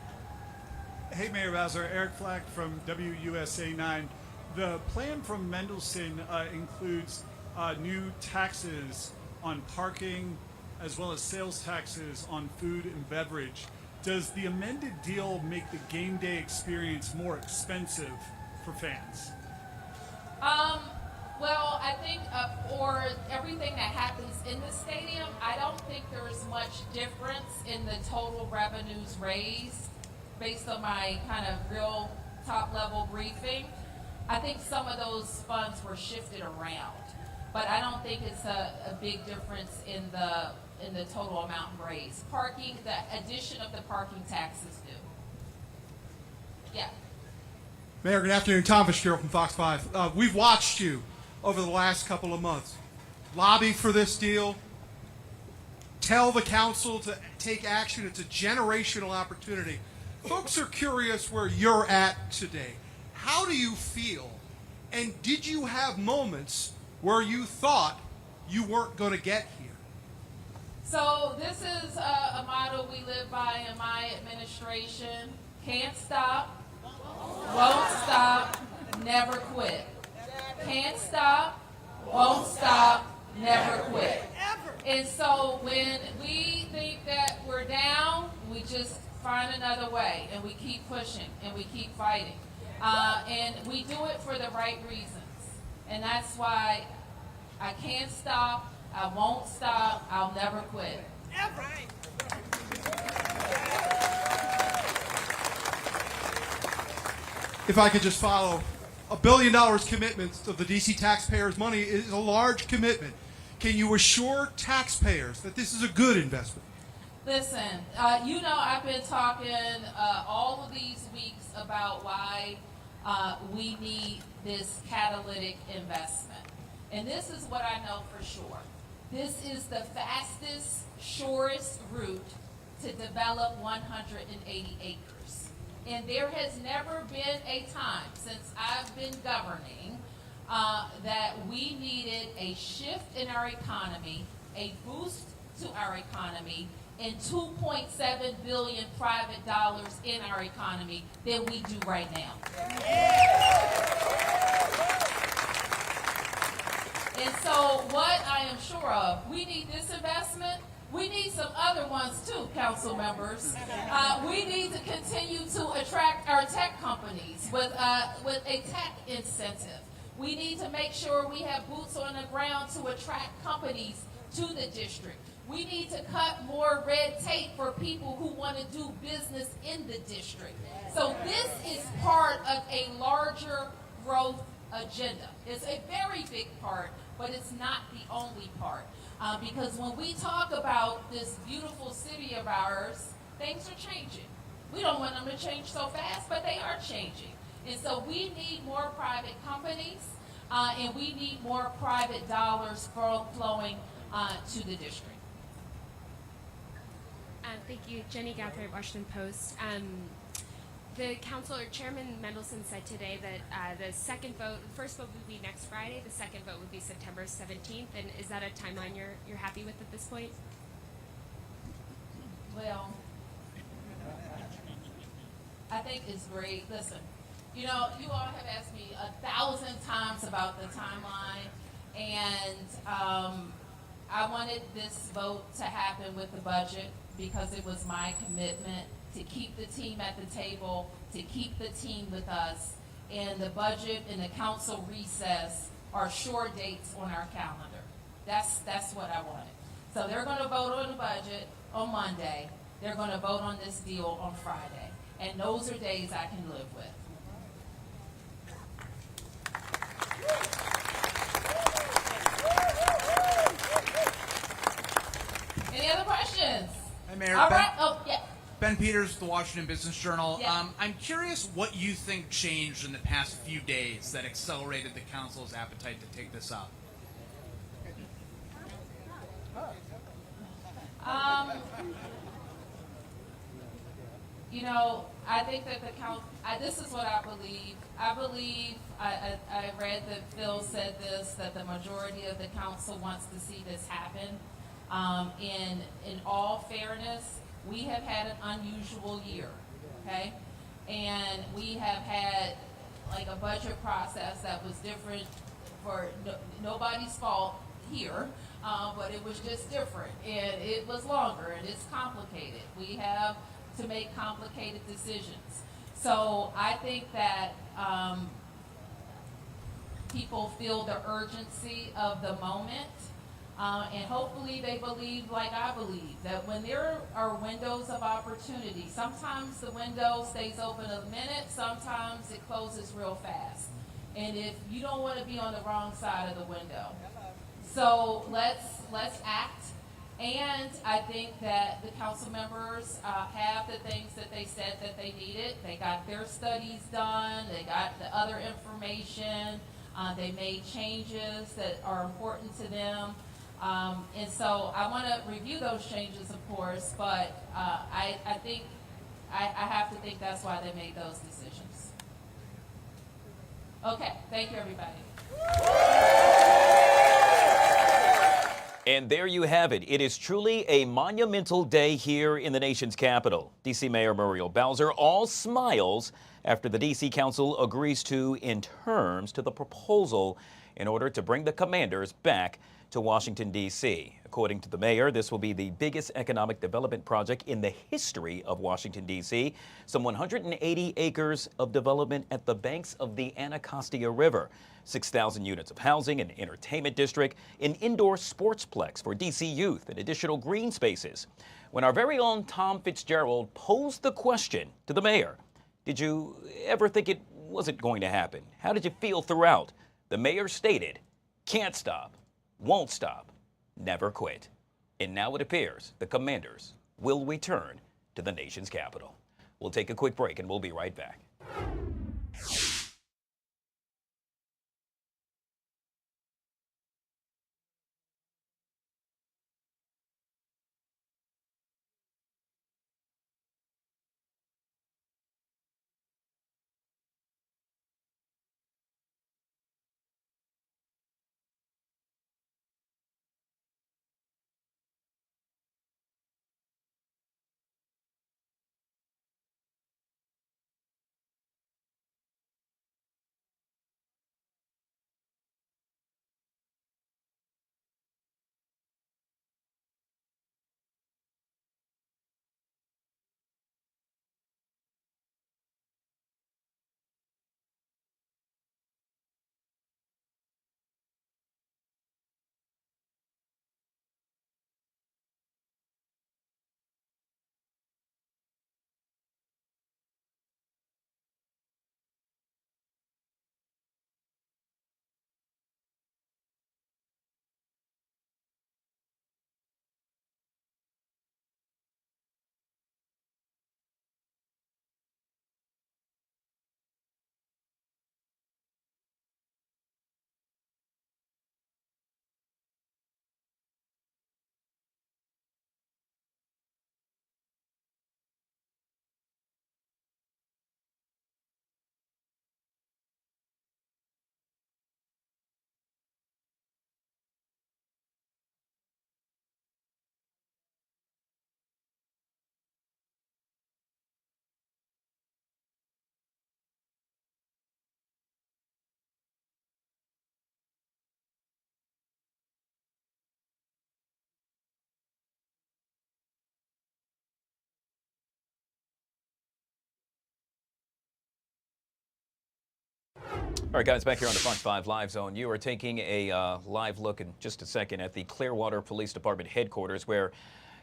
Hey, Mayor Bowser, Eric Flack from WUSA 9. The plan from Mendelssohn includes new taxes on parking as well as sales taxes on food and beverage. Does the amended deal make the game day experience more expensive for fans? Well, I think for everything that happens in the stadium, I don't think there's much difference in the total revenues raised based on my kind of real top-level briefing. I think some of those funds were shifted around, but I don't think it's a big difference in the total amount raised. Parking, the addition of the parking taxes do. Yeah. Mayor, good afternoon. Tom Fitzgerald from Fox 5. We've watched you over the last couple of months lobby for this deal, tell the council to take action. It's a generational opportunity. Folks are curious where you're at today. How do you feel? And did you have moments where you thought you weren't going to get here? So this is a motto we live by in my administration. Can't stop, won't stop, never quit. Can't stop, won't stop, never quit. And so when when we think that we're down, we just find another way, and we keep pushing, and we keep fighting. And we do it for the right reasons. And that's why I can't stop, I won't stop, I'll never quit. If I could just follow, $1 billion commitment of the DC taxpayers' money is a large commitment. Can you assure taxpayers that this is a good investment? Listen, you know I've been talking all of these weeks about why we need this catalytic investment. And this is what I know for sure. This is the fastest, surest route to develop 180 acres. And there has never been a time since I've been governing that we needed a shift in our economy, a boost to our economy, and $2.7 billion private dollars in our economy than we do right now. And so what I am sure of, we need this investment. We need some other ones too, council members. We need to continue to attract our tech companies with a tech incentive. We need to make sure we have boots on the ground to attract companies to the district. We need to cut more red tape for people who want to do business in the district. So this is part of a larger growth agenda. It's a very big part, but it's not the only part. Because when we talk about this beautiful city of ours, things are changing. We don't want them to change so fast, but they are changing. And so we need more private companies, and we need more private dollars flowing to the district. Thank you. Jenny Gathright, Washington Post. The council, or Chairman Mendelson, said today that the first vote would be next Friday, the second vote would be September 17th, and is that a timeline you're happy with at this point? Well, I think it's great. Listen, you know, you all have asked me 1,000 times about the timeline, and I wanted this vote to happen with the budget because it was my commitment to keep the team at the table, to keep the team with us, and the budget and the council recess are sure dates on our calendar. That's what I wanted. So they're going to vote on the budget on Monday. They're going to vote on this deal on Friday. And those are days I can live with. Any other questions? Hi, Mayor. All right. Oh, yeah. Ben Peters, the Washington Business Journal. Yeah. I'm curious what you think changed in the past few days that accelerated the council's appetite to take this up. You know, I think that the council, this is what I believe. I read that Phil said this, that the majority of the council wants to see this happen. In all fairness, we have had an unusual year, okay? And we have had like a budget process that was different for nobody's fault here, but it was just different, and it was longer, and it's complicated. We have to make complicated decisions. So I think that people feel the urgency of the moment, and hopefully they believe like I believe, that when there are windows of opportunity, sometimes the window stays open a minute, sometimes it closes real fast. And if you don't want to be on the wrong side of the window. So let's act. And I think that the council members have the things that they said that they needed. They got their studies done. They got the other information. They made changes that are important to them. And so I want to review those changes, of course, but I think I have to think that's why they made those decisions. Okay, thank you, everybody. And there you have it. It is truly a monumental day here in the nation's capital. D.C. Mayor Muriel Bowser all smiles after the D.C. Council agrees in terms to the proposal in order to bring the commanders back to Washington, D.C. According to the mayor, this will be the biggest economic development project in the history of Washington, D.C. Some 180 acres of development at the banks of the Anacostia River, 6,000 units of housing, an entertainment district, an indoor sportsplex for D.C. youth, and additional green spaces. When our very own Tom Fitzgerald posed the question to the mayor, did you ever think it wasn't going to happen? How did you feel throughout? The mayor stated, can't stop, won't stop, never quit. And now it appears the Commanders will return to the nation's capital. We'll take a quick break and we'll be right back. All right, guys, back here on the Fox 5 Live Zone. You are taking a live look in just a second at the Clearwater Police Department headquarters, where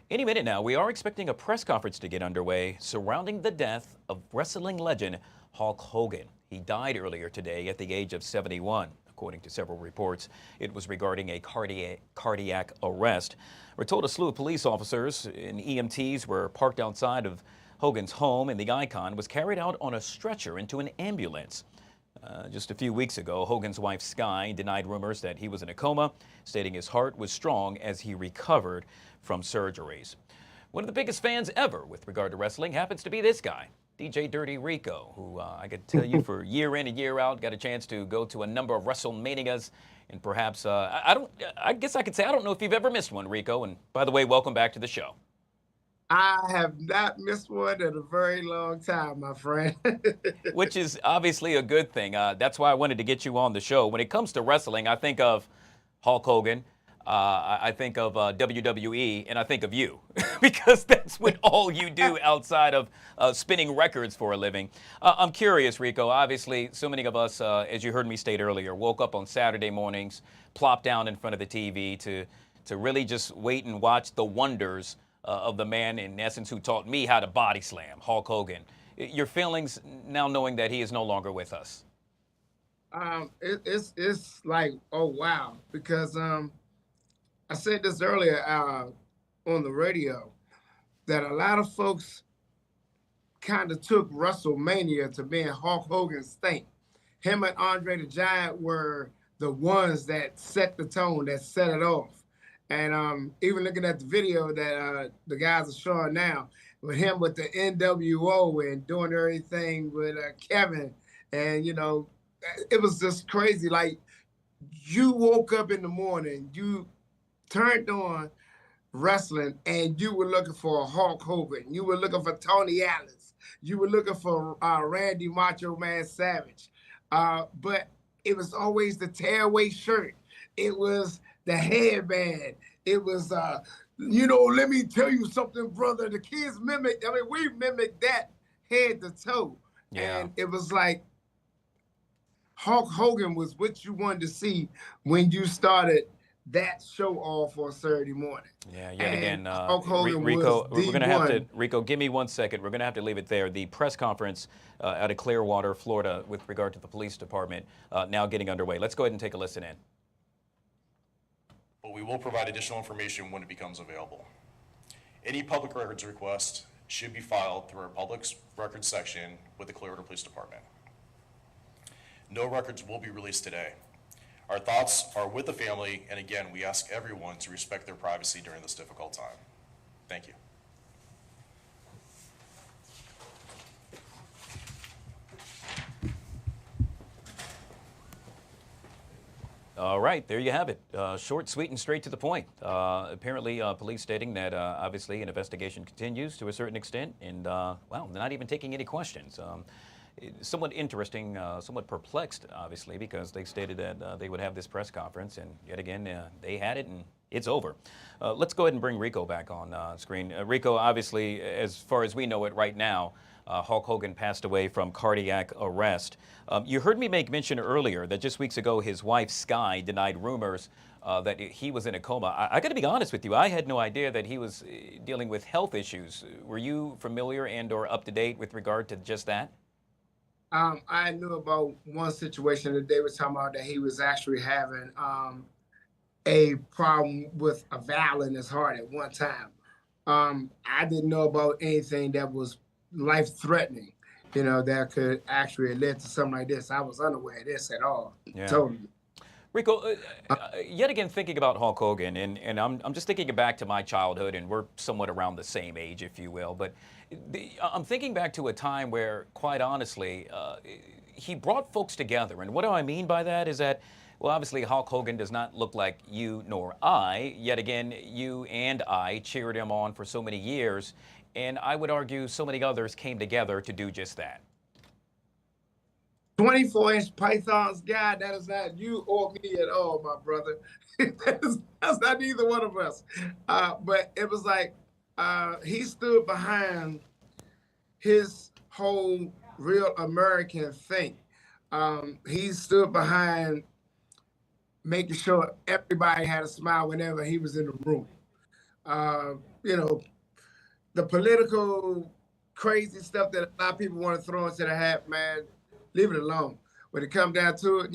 any minute now we are expecting a press conference to get underway surrounding the death of wrestling legend Hulk Hogan. He died earlier today at the age of 71. According to several reports, it was regarding a cardiac arrest. We're told a slew of police officers and EMTs were parked outside of Hogan's home, and the icon was carried out on a stretcher into an ambulance. Just a few weeks ago, Hogan's wife, Sky, denied rumors that he was in a coma, stating his heart was strong as he recovered from surgeries. One of the biggest fans ever with regard to wrestling happens to be this guy, DJ Dirty Rico, who I could tell you for year in and year out, got a chance to go to a number of WrestleManias, and perhaps, I guess I could say, I don't know if you've ever missed one, Rico, and by the way, welcome back to the show. I have not missed one in a very long time, my friend. Which is obviously a good thing. That's why I wanted to get you on the show. When it comes to wrestling, I think of Hulk Hogan, I think of WWE, and I think of you, because that's what all you do outside of spinning records for a living. I'm curious, Rico. Obviously, so many of us, as you heard me state earlier, woke up on Saturday mornings, plopped down in front of the TV to really just wait and watch the wonders of the man, in essence, who taught me how to body slam, Hulk Hogan. Your feelings now knowing that he is no longer with us? It's like, oh, wow. Because I said this earlier on the radio, that a lot of folks kind of took WrestleMania to being Hulk Hogan's thing. Him and Andre the Giant were the ones that set the tone, that set it off. And even looking at the video that the guys are showing now, with him with the NWO and doing everything with Kevin, and, you know, it was just crazy. Like, you woke up in the morning, you turned on wrestling, and you were looking for Hulk Hogan. You were looking for Tony Atlas. You were looking for Randy Macho Man Savage. But it was always the tearaway shirt. It was the headband. It was, let me tell you something, brother. The kids mimicked. I mean, we mimicked that head to toe. Yeah. And it was like Hulk Hogan was what you wanted to see when you started that show off on Saturday morning. Yeah, yet again, Hulk Hogan Rico, was we're going to have to, the Rico, give me 1 second. We're going to have to leave it there. The press conference out of Clearwater, Florida, with regard to the police department now getting underway. Let's go ahead and take a listen in. But we will provide additional information when it becomes available. Any public records request should be filed through our public records section with the Clearwater Police Department. No records will be released today. Our thoughts are with the family, and again, we ask everyone to respect their privacy during this difficult time. Thank you. All right, there you have it. Short, sweet, and straight to the point. Apparently, police stating that obviously an investigation continues to a certain extent, and well, they're not even taking any questions. Somewhat interesting, somewhat perplexed, obviously, because they stated that they would have this press conference, and yet again, they had it, and it's over. Let's go ahead and bring Rico back on screen. Rico, obviously, as far as we know it right now, Hulk Hogan passed away from cardiac arrest. You heard me make mention earlier that just weeks ago his wife, Sky, denied rumors that he was in a coma. I got to be honest with you, I had no idea that he was dealing with health issues. Were you familiar and or up to date with regard to just that? I knew about one situation that they were talking about that he was actually having a problem with a valve in his heart at one time. I didn't know about anything that was life-threatening, that could actually lead to something like this. I was unaware of this at all. Yeah. Totally. Rico, yet again thinking about Hulk Hogan, and I'm just thinking back to my childhood, and we're somewhat around the same age, if you will, but I'm thinking back to a time where, quite honestly, he brought folks together. And what do I mean by that is that, well, obviously Hulk Hogan does not look like you nor I. Yet again, you and I cheered him on for so many years, and I would argue so many others came together to do just that. 24-inch pythons, God, that is not you or me at all, my brother. That's not either one of us. But it was like he stood behind his whole real American thing. He stood behind making sure everybody had a smile whenever he was in the room. The political crazy stuff that a lot of people want to throw into the hat, man, leave it alone. When it come down to it,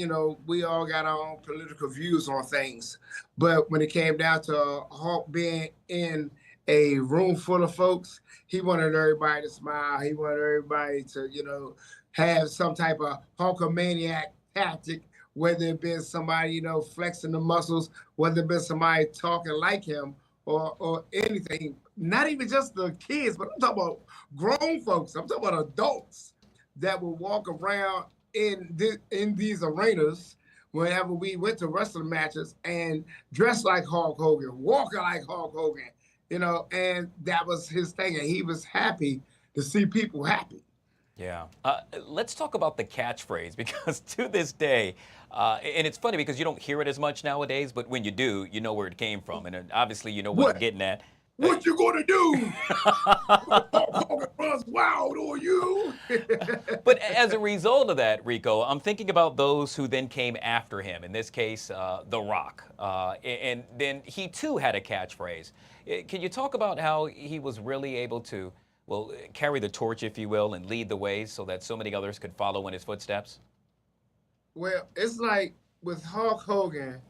we all got our own political views on things. But when it came down to Hulk being in a room full of folks, he wanted everybody to smile. He wanted everybody to, have some type of Hulkamaniac tactic, whether it be somebody, flexing the muscles, whether it be somebody talking like him or anything. Not even just the kids, but I'm talking about grown folks. I'm talking about adults that will walk around in these arenas whenever we went to wrestling matches and dress like Hulk Hogan, walking like Hulk Hogan, and that was his thing. And he was happy to see people happy. Yeah. Let's talk about the catchphrase, because to this day, and it's funny because you don't hear it as much nowadays, but when you do, you know where it came from. And obviously, you know what I'm getting at. What you gonna do? Hulk Hogan runs wild on you. But as a result of that, Rico, I'm thinking about those who then came after him. In this case, The Rock. And then he too had a catchphrase. Can you talk about how he was really able to, well, carry the torch, if you will, and lead the way so that so many others could follow in his footsteps? Well, it's like with Hulk Hogan,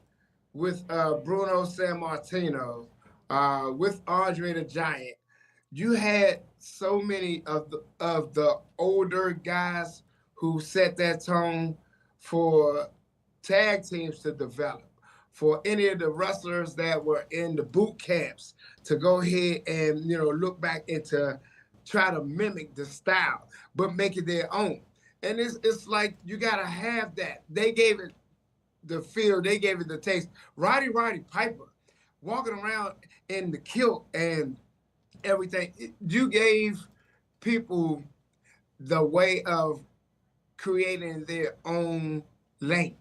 with Bruno Sammartino, with Andre the Giant, you had so many of the older guys who set that tone for tag teams to develop, for any of the wrestlers that were in the boot camps to go ahead and look back and to try to mimic the style, but make it their own. And it's like you gotta have that. They gave it the feel, they gave it the taste. Roddy Piper, walking around in the kilt and everything, you gave people the way of creating their own lane.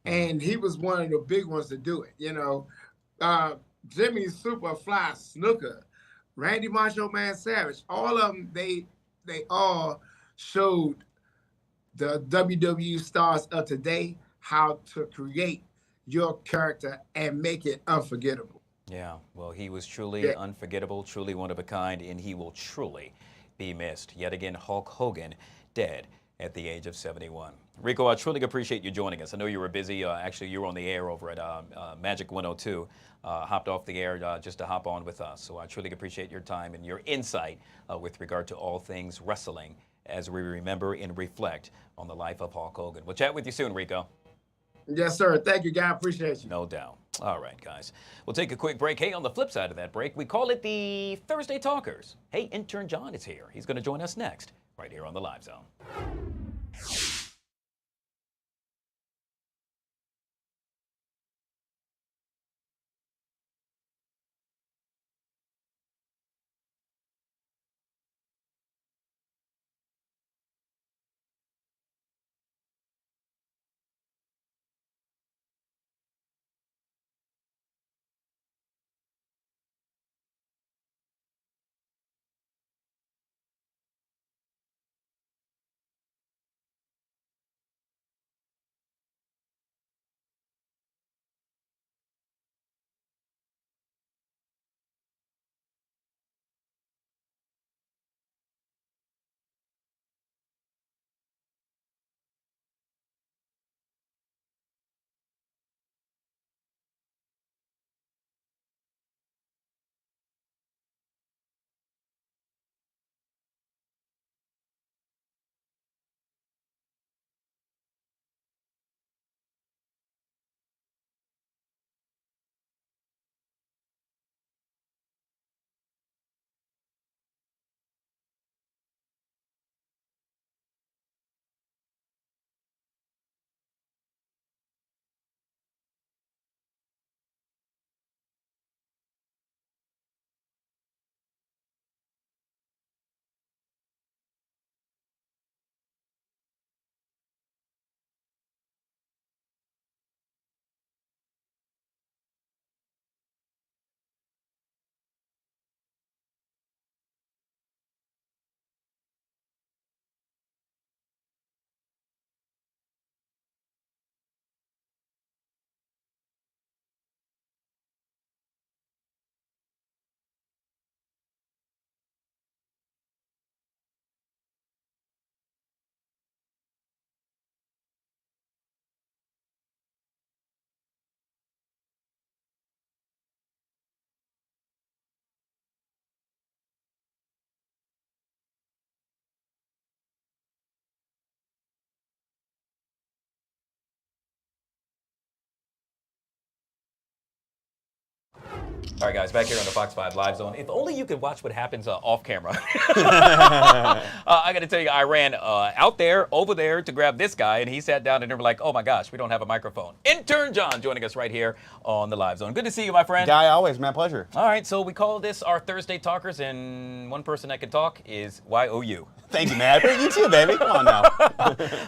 and he was one of the big ones to do it. You know, Jimmy Superfly Snooker, Randy Macho Man Savage, all of them, they all showed the WWE stars of today how to create your character and make it unforgettable. Yeah, well, he was truly unforgettable, truly one of a kind, and he will truly be missed. Yet again, Hulk Hogan dead at the age of 71. Rico, I truly appreciate you joining us. I know you were busy. Actually, you were on the air over at Magic 102. Hopped off the air just to hop on with us. So I truly appreciate your time and your insight with regard to all things wrestling as we remember and reflect on the life of Hulk Hogan. We'll chat with you soon, Rico. Yes, sir. Thank you, guy. Appreciate you. No doubt. All right, guys. We'll take a quick break. Hey, on the flip side of that break, we call it the Thursday Talkers. Hey, intern John is here. He's going to join us next, right here on the Live Zone. All right, guys, back here on the Fox 5 Live Zone. If only you could watch what happens off camera. I got to tell you, I ran out there, over there to grab this guy, and he sat down and they were like, oh my gosh, we don't have a microphone. Intern John joining us right here on the Live Zone. Good to see you, my friend. Guy, always, my pleasure. All right, so we call this our Thursday Talkers, and one person that can talk is YOU. Thank you, man. You too, baby. Come on now.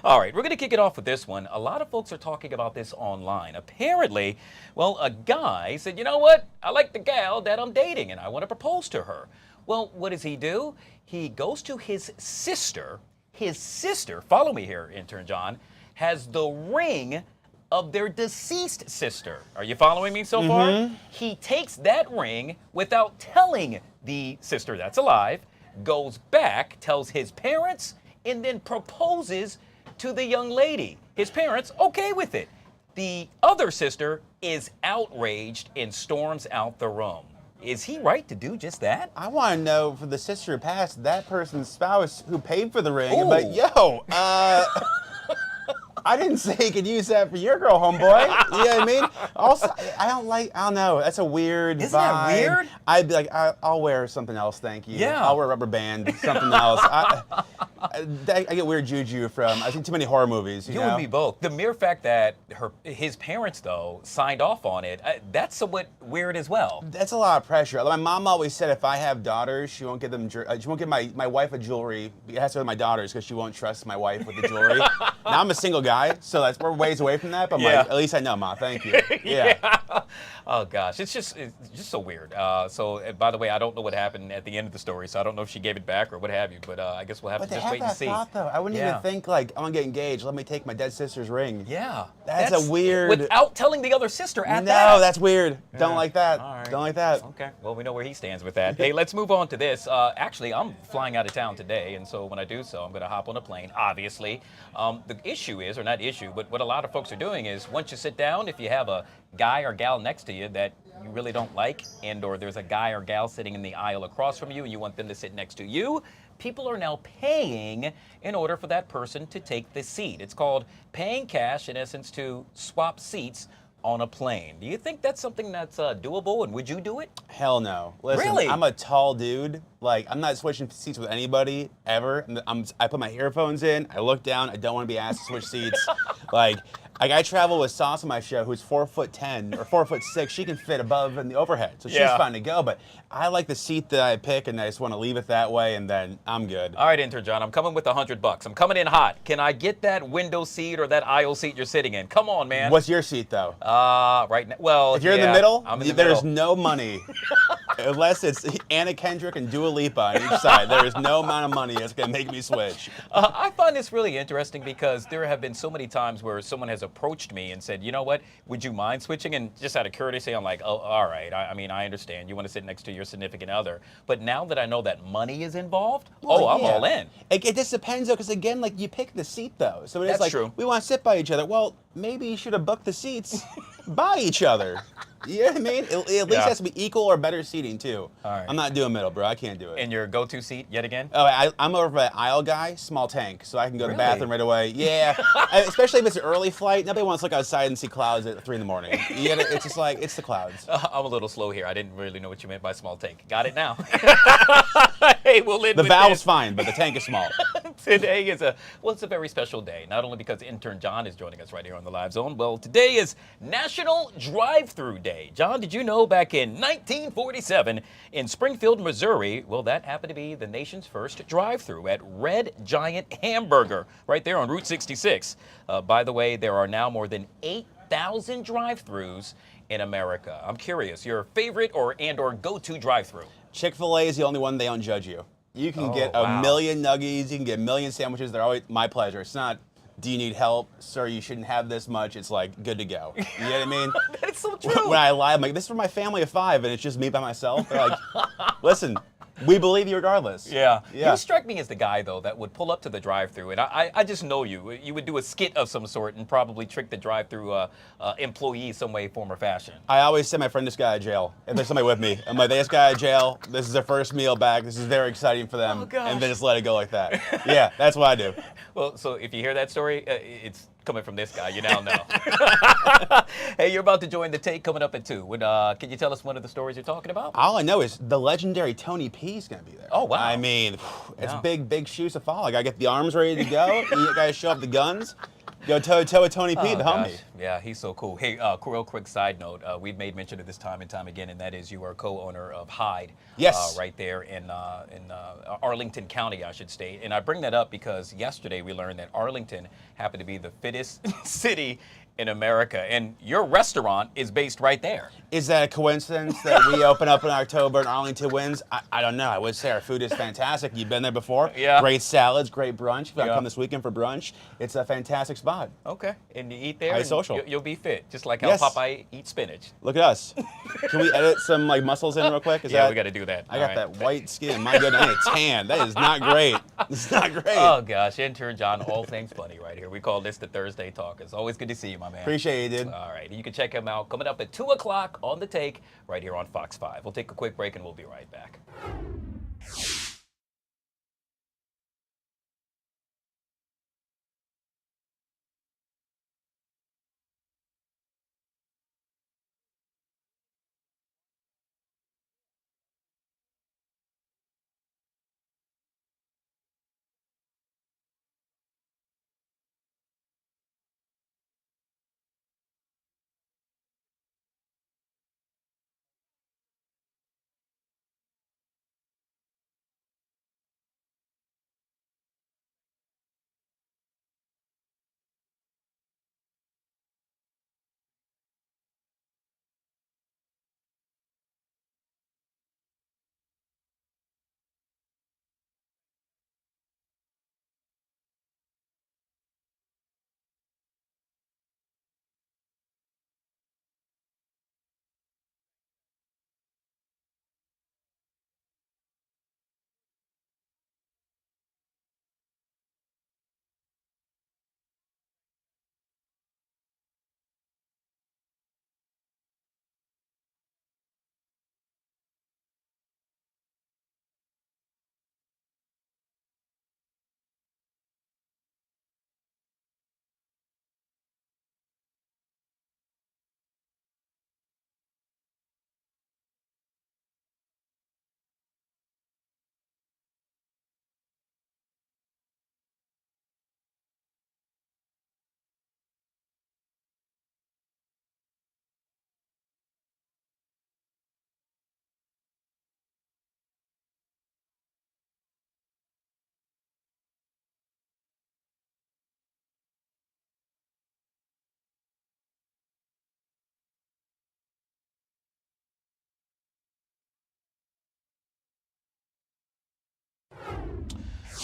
All right, we're going to kick it off with this one. A lot of folks are talking about this online. Apparently, well, a guy said, you know what? I like the gal that I'm dating, and I want to propose to her. Well, what does he do? He goes to his sister. His sister, follow me here, Intern John, has the ring of their deceased sister. Are you following me so far? He takes that ring without telling the sister that's alive, goes back, tells his parents, and then proposes to the young lady. His parents, okay with it. The other sister is outraged and storms out the room. Is he right to do just that? I want to know, for the sister who passed, that person's spouse who paid for the ring. I'm like, yo, I didn't say you could use that for your girl, homeboy. You know what I mean? Also, I don't know. That's a weird vibe. Isn't that weird? I'd be like, I'll wear something else, thank you. Yeah. I'll wear a rubber band, something else. I get weird juju from, I've seen too many horror movies. You and me both. The mere fact that his parents, though, signed off on it, that's somewhat weird as well. That's a lot of pressure. My mom always said if I have daughters, she won't give them. She won't give my wife a jewelry. It has to be my daughters because she won't trust my wife with the jewelry. Now I'm a single guy. guy, so we're ways away from that. But I'm Yeah. like, at least I know, Ma. Thank you. Yeah. Oh gosh, it's just so weird. By the way, I don't know what happened at the end of the story, so I don't know if she gave it back or what have you. But I guess we'll have But to they just have wait and that see. thought, though. I wouldn't even think, like, I want to get engaged. Let me take my dead sister's ring. Yeah. That's a weird... Without telling the other sister at no, that. that's weird. Don't Yeah. like that. All right. Don't like that. Okay. Well, we know where he stands with that. Hey, let's move on to this. Actually, I'm flying out of town today, and so when I do so, I'm going to hop on a plane, obviously. The issue is, or not issue, but what a lot of folks are doing is once you sit down, if you have a guy or gal next to you that you really don't like, and or there's a guy or gal sitting in the aisle across from you and you want them to sit next to you, people are now paying in order for that person to take the seat. It's called paying cash, in essence, to swap seats on a plane. Do you think that's something that's doable, and would you do it? Hell no. Listen, Really? I'm a tall dude. Like, I'm not switching seats with anybody ever. I put my earphones in. I look down. I don't want to be asked to switch seats. Like I travel with Sauce on my show, who's 4'10" or 4'6". She can fit above in the overhead, so she's Yeah. fine to go. But I like the seat that I pick, and I just want to leave it that way, and then I'm good. All right, Intern John, I'm coming with $100. I'm coming in hot. Can I get that window seat or that aisle seat you're sitting in? Come on, man. What's your seat, though? Right now, well, If you're in yeah, the middle, I'm in the there's middle. no money. Unless it's Anna Kendrick and Dua Lipa on each side. There is no amount of money that's going to make me switch. I find this really interesting because there have been so many times where someone has approached me and said, you know what, would you mind switching? And just out of courtesy, I'm like, oh, all right. I mean, I understand. You want to sit next to your significant other. But now that I know that money is involved, I'm yeah. all in. It just depends, though, because, again, like, you pick the seat, though. So it is That's like, true. we want to sit by each other. Well, maybe you should have booked the seats by each other. You know what I mean? It at least Yeah. has to be equal or better seating, too. All right. I'm not doing middle, bro. I can't do it. And your go-to seat yet again? Oh, I'm over by aisle guy, small tank, so I can go to the Really? bathroom right away. Yeah, especially if it's an early flight. Nobody wants to look outside and see clouds at 3 in the morning. It's just like, it's the clouds. I'm a little slow here. I didn't really know what you meant by small tank. Got it now. Hey, we'll end The with valve's this. fine, but the tank is small. Today is it's a very special day, not only because Intern John is joining us right here on the Live Zone. Well, today is National Drive-Thru Day. John, did you know back in 1947 in Springfield, Missouri, well, that happened to be the nation's first drive-thru at Red Giant Hamburger right there on Route 66. By the way, there are now more than 8,000 drive-thrus in America. I'm curious, your favorite or go-to drive-thru? Chick-fil-A is the only one they don't judge you. You can get a wow. million nuggies, you can get a million sandwiches. They're always my pleasure. It's not, do you need help? Sir, you shouldn't have this much. It's like, good to go. You know what I mean? That's so true. When I lie, I'm like, this is for my family of 5, and it's just me by myself. They're like, listen, we believe you regardless. Yeah. Yeah. You strike me as the guy, though, that would pull up to the drive-thru, and I just know you. You would do a skit of some sort and probably trick the drive-thru employee some way, form, or fashion. I always send my friend just got out of jail. If there's somebody with me, I'm like, they just got out of jail. This is their first meal back. This is very exciting for them. Oh, gosh. And then just let it go like that. Yeah, that's what I do. Well, so if you hear that story, it's coming from this guy. You now know. Hey, you're about to join the take coming up at 2. Can you tell us one of the stories you're talking about? All I know is the legendary Tony P is going to be there. Oh, wow. I mean, it's Yeah. big shoes to follow. I got to get the arms ready to go. You got to show up the guns. Go toe-to-toe with Tony P, Oh, the homie. gosh. Yeah, he's so cool. Hey, real quick side note. We've made mention of this time and time again, and that is you are co-owner of Hyde. Yes. Right there in Arlington County, I should state. And I bring that up because yesterday we learned that Arlington happened to be the fittest city in America, and your restaurant is based right there. Is that a coincidence that we open up in October and Arlington wins? I don't know. I would say our food is fantastic. You've been there before. Yeah. Great salads, great brunch. If you Yeah. come this weekend for brunch, it's a fantastic spot. Okay, and you eat there, High and social. You'll be fit, just like how Yes. Popeye eats spinach. Look at us. Can we edit some like muscles in real quick? Yeah, we got to do that. I All got right. that white skin. My goodness, I need a tan. That is not great. It's not great. Oh gosh, Intern John, all things funny right here. We call this the Thursday Talk. It's always good to see you, my man. Appreciate you, dude. All right, you can check him out coming up at 2 o'clock on The Take right here on Fox 5. We'll take a quick break and we'll be right back.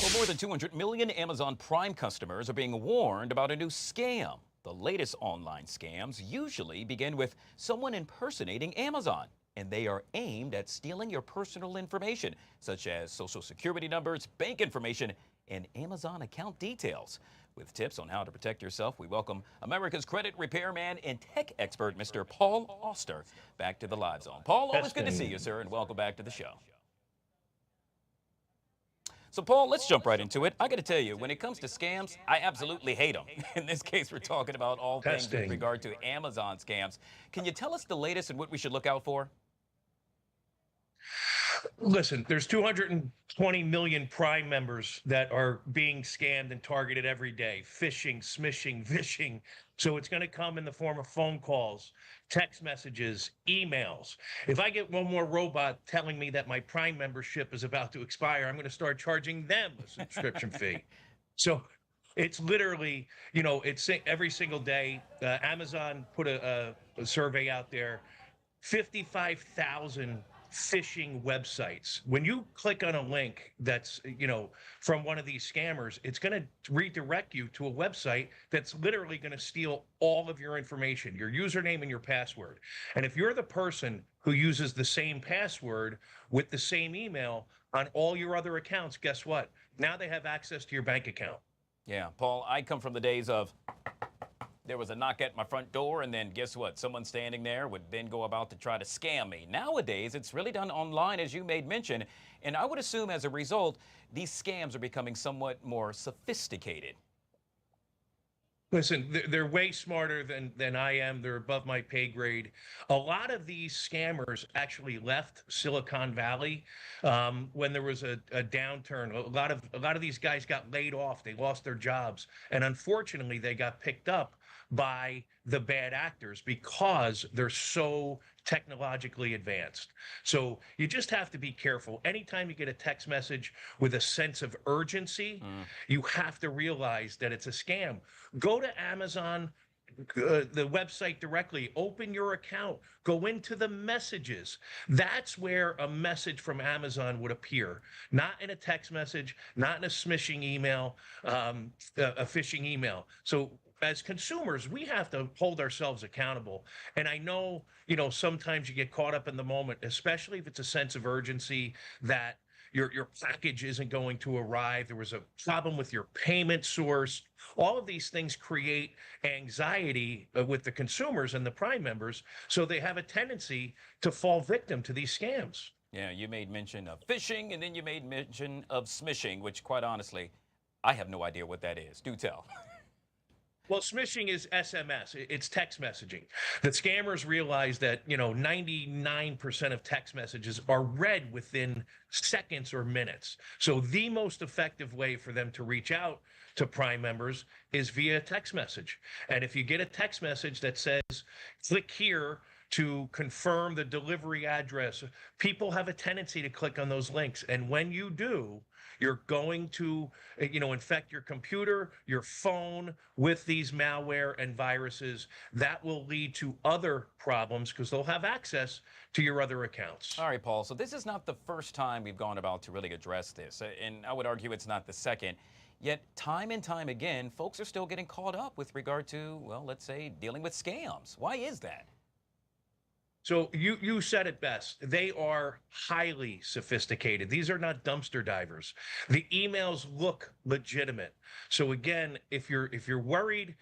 Well, more than 200 million Amazon Prime customers are being warned about a new scam. The latest online scams usually begin with someone impersonating Amazon, and they are aimed at stealing your personal information, such as social security numbers, bank information, and Amazon account details. With tips on how to protect yourself, we welcome America's credit repairman and tech expert, Mr. Paul Auster, back to the Live Zone. Paul, always good to see you, sir, and welcome back to the show. So, Paul, let's jump right into it. I got to tell you, when it comes to scams, I absolutely hate them. In this case, we're talking about all things with regard to Amazon scams. Can you tell us the latest and what we should look out for? Listen, there's 220 million Prime members that are being scammed and targeted every day. Phishing, smishing, vishing. So it's going to come in the form of phone calls, text messages, emails. If I get one more robot telling me that my Prime membership is about to expire, I'm going to start charging them a subscription fee. So it's literally, you know, it's every single day. Amazon put a survey out there, 55,000 phishing websites. When you click on a link that's, you know, from one of these scammers, it's going to redirect you to a website that's literally going to steal all of your information, your username and your password. And if you're the person who uses the same password with the same email on all your other accounts, guess what? Now they have access to your bank account. Yeah, Paul, I come from the days of there was a knock at my front door, and then guess what? Someone standing there would then go about to try to scam me. Nowadays, it's really done online, as you made mention, and I would assume as a result, these scams are becoming somewhat more sophisticated. Listen, they're way smarter than I am. They're above my pay grade. A lot of these scammers actually left Silicon Valley when there was a downturn. A lot of these guys got laid off. They lost their jobs, and unfortunately, they got picked up by the bad actors because they're so technologically advanced. So you just have to be careful. Anytime you get a text message with a sense of urgency, you have to realize that it's a scam. Go to Amazon, the website directly, open your account, go into the messages. That's where a message from Amazon would appear, not in a text message, not in a smishing email, a phishing email. So as consumers, we have to hold ourselves accountable. And I know, you know, sometimes you get caught up in the moment, especially if it's a sense of urgency that your package isn't going to arrive. There was a problem with your payment source. All of these things create anxiety with the consumers and the Prime members, so they have a tendency to fall victim to these scams. Yeah, you made mention of phishing, and then you made mention of smishing, which quite honestly, I have no idea what that is. Do tell. Well, smishing is SMS. It's text messaging. The scammers realize that, you know, 99% of text messages are read within seconds or minutes. So the most effective way for them to reach out to Prime members is via text message. And if you get a text message that says, click here to confirm the delivery address, people have a tendency to click on those links. And when you do, you're going to, you know, infect your computer, your phone with these malware and viruses. That will lead to other problems because they'll have access to your other accounts. All right, Paul. So this is not the first time we've gone about to really address this. And I would argue it's not the second. Yet time and time again, folks are still getting caught up with regard to, well, let's say, dealing with scams. Why is that? So you said it best. They are highly sophisticated. These are not dumpster divers. The emails look legitimate. So again, if you're worried,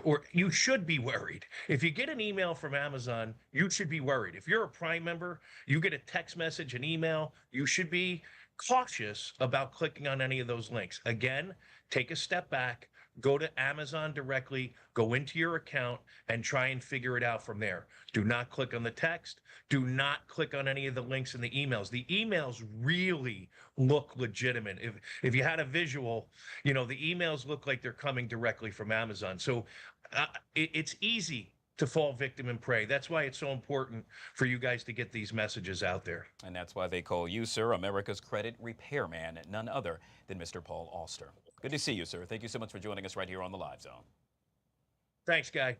or you should be worried. If you get an email from Amazon, you should be worried. If you're a Prime member, you get a text message, an email, you should be cautious about clicking on any of those links. Again, take a step back. Go to Amazon directly, go into your account, and try and figure it out from there. Do not click on the text. Do not click on any of the links in the emails. The emails really look legitimate. If you had a visual, you know, the emails look like they're coming directly from Amazon. So it's easy to fall victim and prey. That's why it's so important for you guys to get these messages out there. And that's why they call you, sir, America's credit repairman, none other than Mr. Paul Auster. Good to see you, sir. Thank you so much for joining us right here on the Live Zone. Thanks, Guy.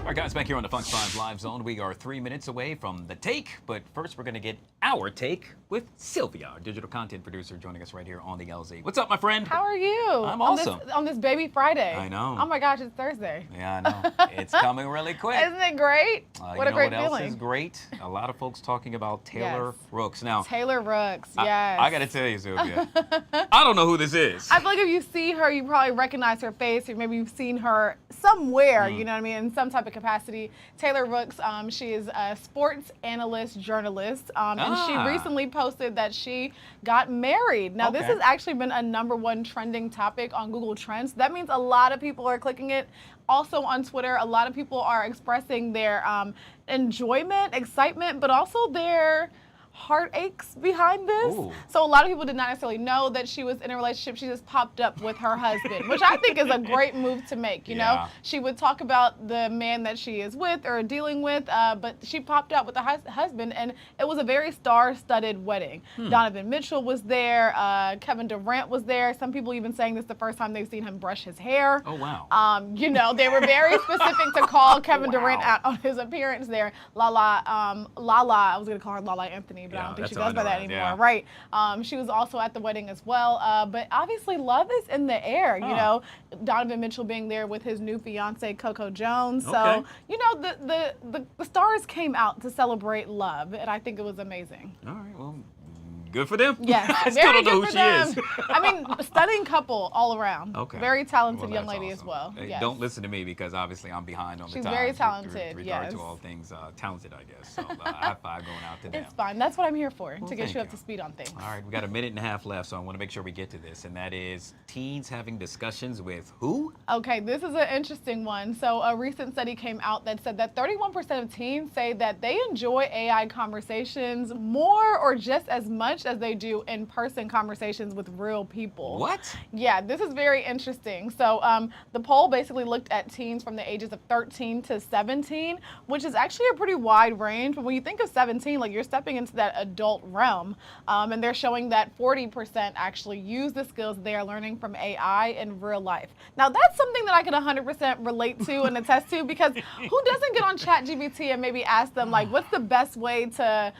All right, guys, back here on the Fox 5 Live Zone. We are 3 minutes away from the take, but first we're going to get our take with Sylvia, our digital content producer, joining us right here on the LZ. What's up, my friend? How are you? I'm awesome. On this baby Friday. I know. Oh my gosh, it's Thursday. Yeah, I know. It's coming really quick. Isn't it great? What a great feeling. feeling. What else is great? A lot of folks talking about Taylor Rooks. Now, Taylor Rooks, yes. I got to tell you, Sylvia, I don't know who this is. I feel like if you see her, you probably recognize her face, or maybe you've seen her somewhere, you know what I mean, in some type of capacity. Taylor Rooks, she is a sports analyst, journalist, and she recently posted that she got married. Now, this has actually been a #1 trending topic on Google Trends. That means a lot of people are clicking it. Also on Twitter, a lot of people are expressing their enjoyment, excitement, but also their heartaches behind this. Ooh. So a lot of people did not necessarily know that she was in a relationship. She just popped up with her husband, which I think is a great move to make. You know, she would talk about the man that she is with or dealing with, but she popped up with the husband, and it was a very star-studded wedding. Donovan Mitchell was there, Kevin Durant was there. Some people even saying this is the first time they've seen him brush his hair. Oh, wow. You know, they were very specific to call Kevin Durant out on his appearance there. Lala, I was going to call her Lala Anthony, but I don't think she goes by that anymore, right? She was also at the wedding as well. But obviously, love is in the air. You know, Donovan Mitchell being there with his new fiance Coco Jones. So you know, the stars came out to celebrate love, and I think it was amazing. All right, well, good for them. Yes, I still don't know who she is. I mean, stunning couple all around. Okay. Very talented young that's lady as well. Hey, Yes. don't listen to me because obviously I'm behind on the She's times very with talented, regard to yes. all things talented, I guess. So high five going out to them. It's fine. That's what I'm here for, Well, to get thank you up you. to speed on things. All right, we got a minute and a half left, so I want to make sure we get to this, and that is teens having discussions with who? Okay, this is an interesting one. So a recent study came out that said that 31% of teens say that they enjoy AI conversations more or just as much as they do in-person conversations with real people. What? Yeah, this is very interesting. So the poll basically looked at teens from the ages of 13 to 17, which is actually a pretty wide range. But when you think of 17, like you're stepping into that adult realm, and they're showing that 40% actually use the skills they are learning from AI in real life. Now that's something that I can 100% relate to and attest to, because who doesn't get on ChatGPT and maybe ask them like, what's the best way to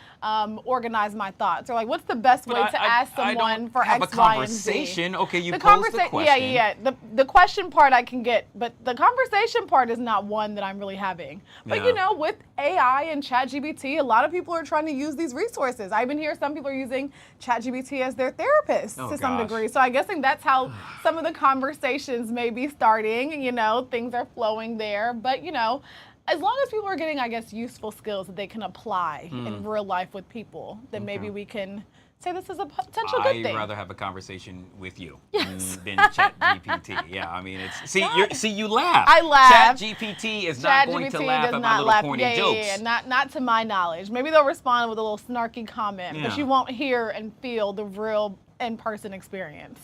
organize my thoughts, or like what's the best way to ask someone for have X, a Y, and conversation. Z. Okay, you pose the question. Yeah. The question part I can get, but the conversation part is not one that I'm really having. But you know, with AI and ChatGPT, a lot of people are trying to use these resources. I even hear some people are using ChatGPT as their therapist to some degree. So I'm guessing that's how some of the conversations may be starting. You know, things are flowing there. But you know, as long as people are getting, I guess, useful skills that they can apply in real life with people, then maybe we can say this is a potential good thing. I'd rather have a conversation with you than ChatGPT. Yeah, I mean, it's you laugh. I laugh. ChatGPT is not going to laugh at my little corny jokes. Yeah, not to my knowledge. Maybe they'll respond with a little snarky comment, but you won't hear and feel the real in-person experience.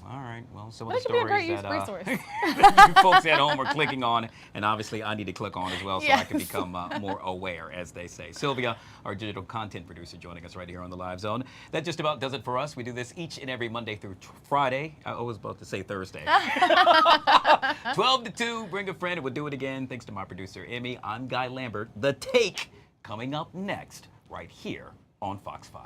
All right, well, so But the it could be a great stories resource. that you folks at home are clicking on, and obviously I need to click on as well so I can become more aware, as they say. Sylvia, our digital content producer, joining us right here on the Live Zone. That just about does it for us. We do this each and every Monday through Friday. I was about to say Thursday. 12 to 2, bring a friend, and we'll do it again. Thanks to my producer, Emmy. I'm Guy Lambert. The Take coming up next, right here on Fox 5.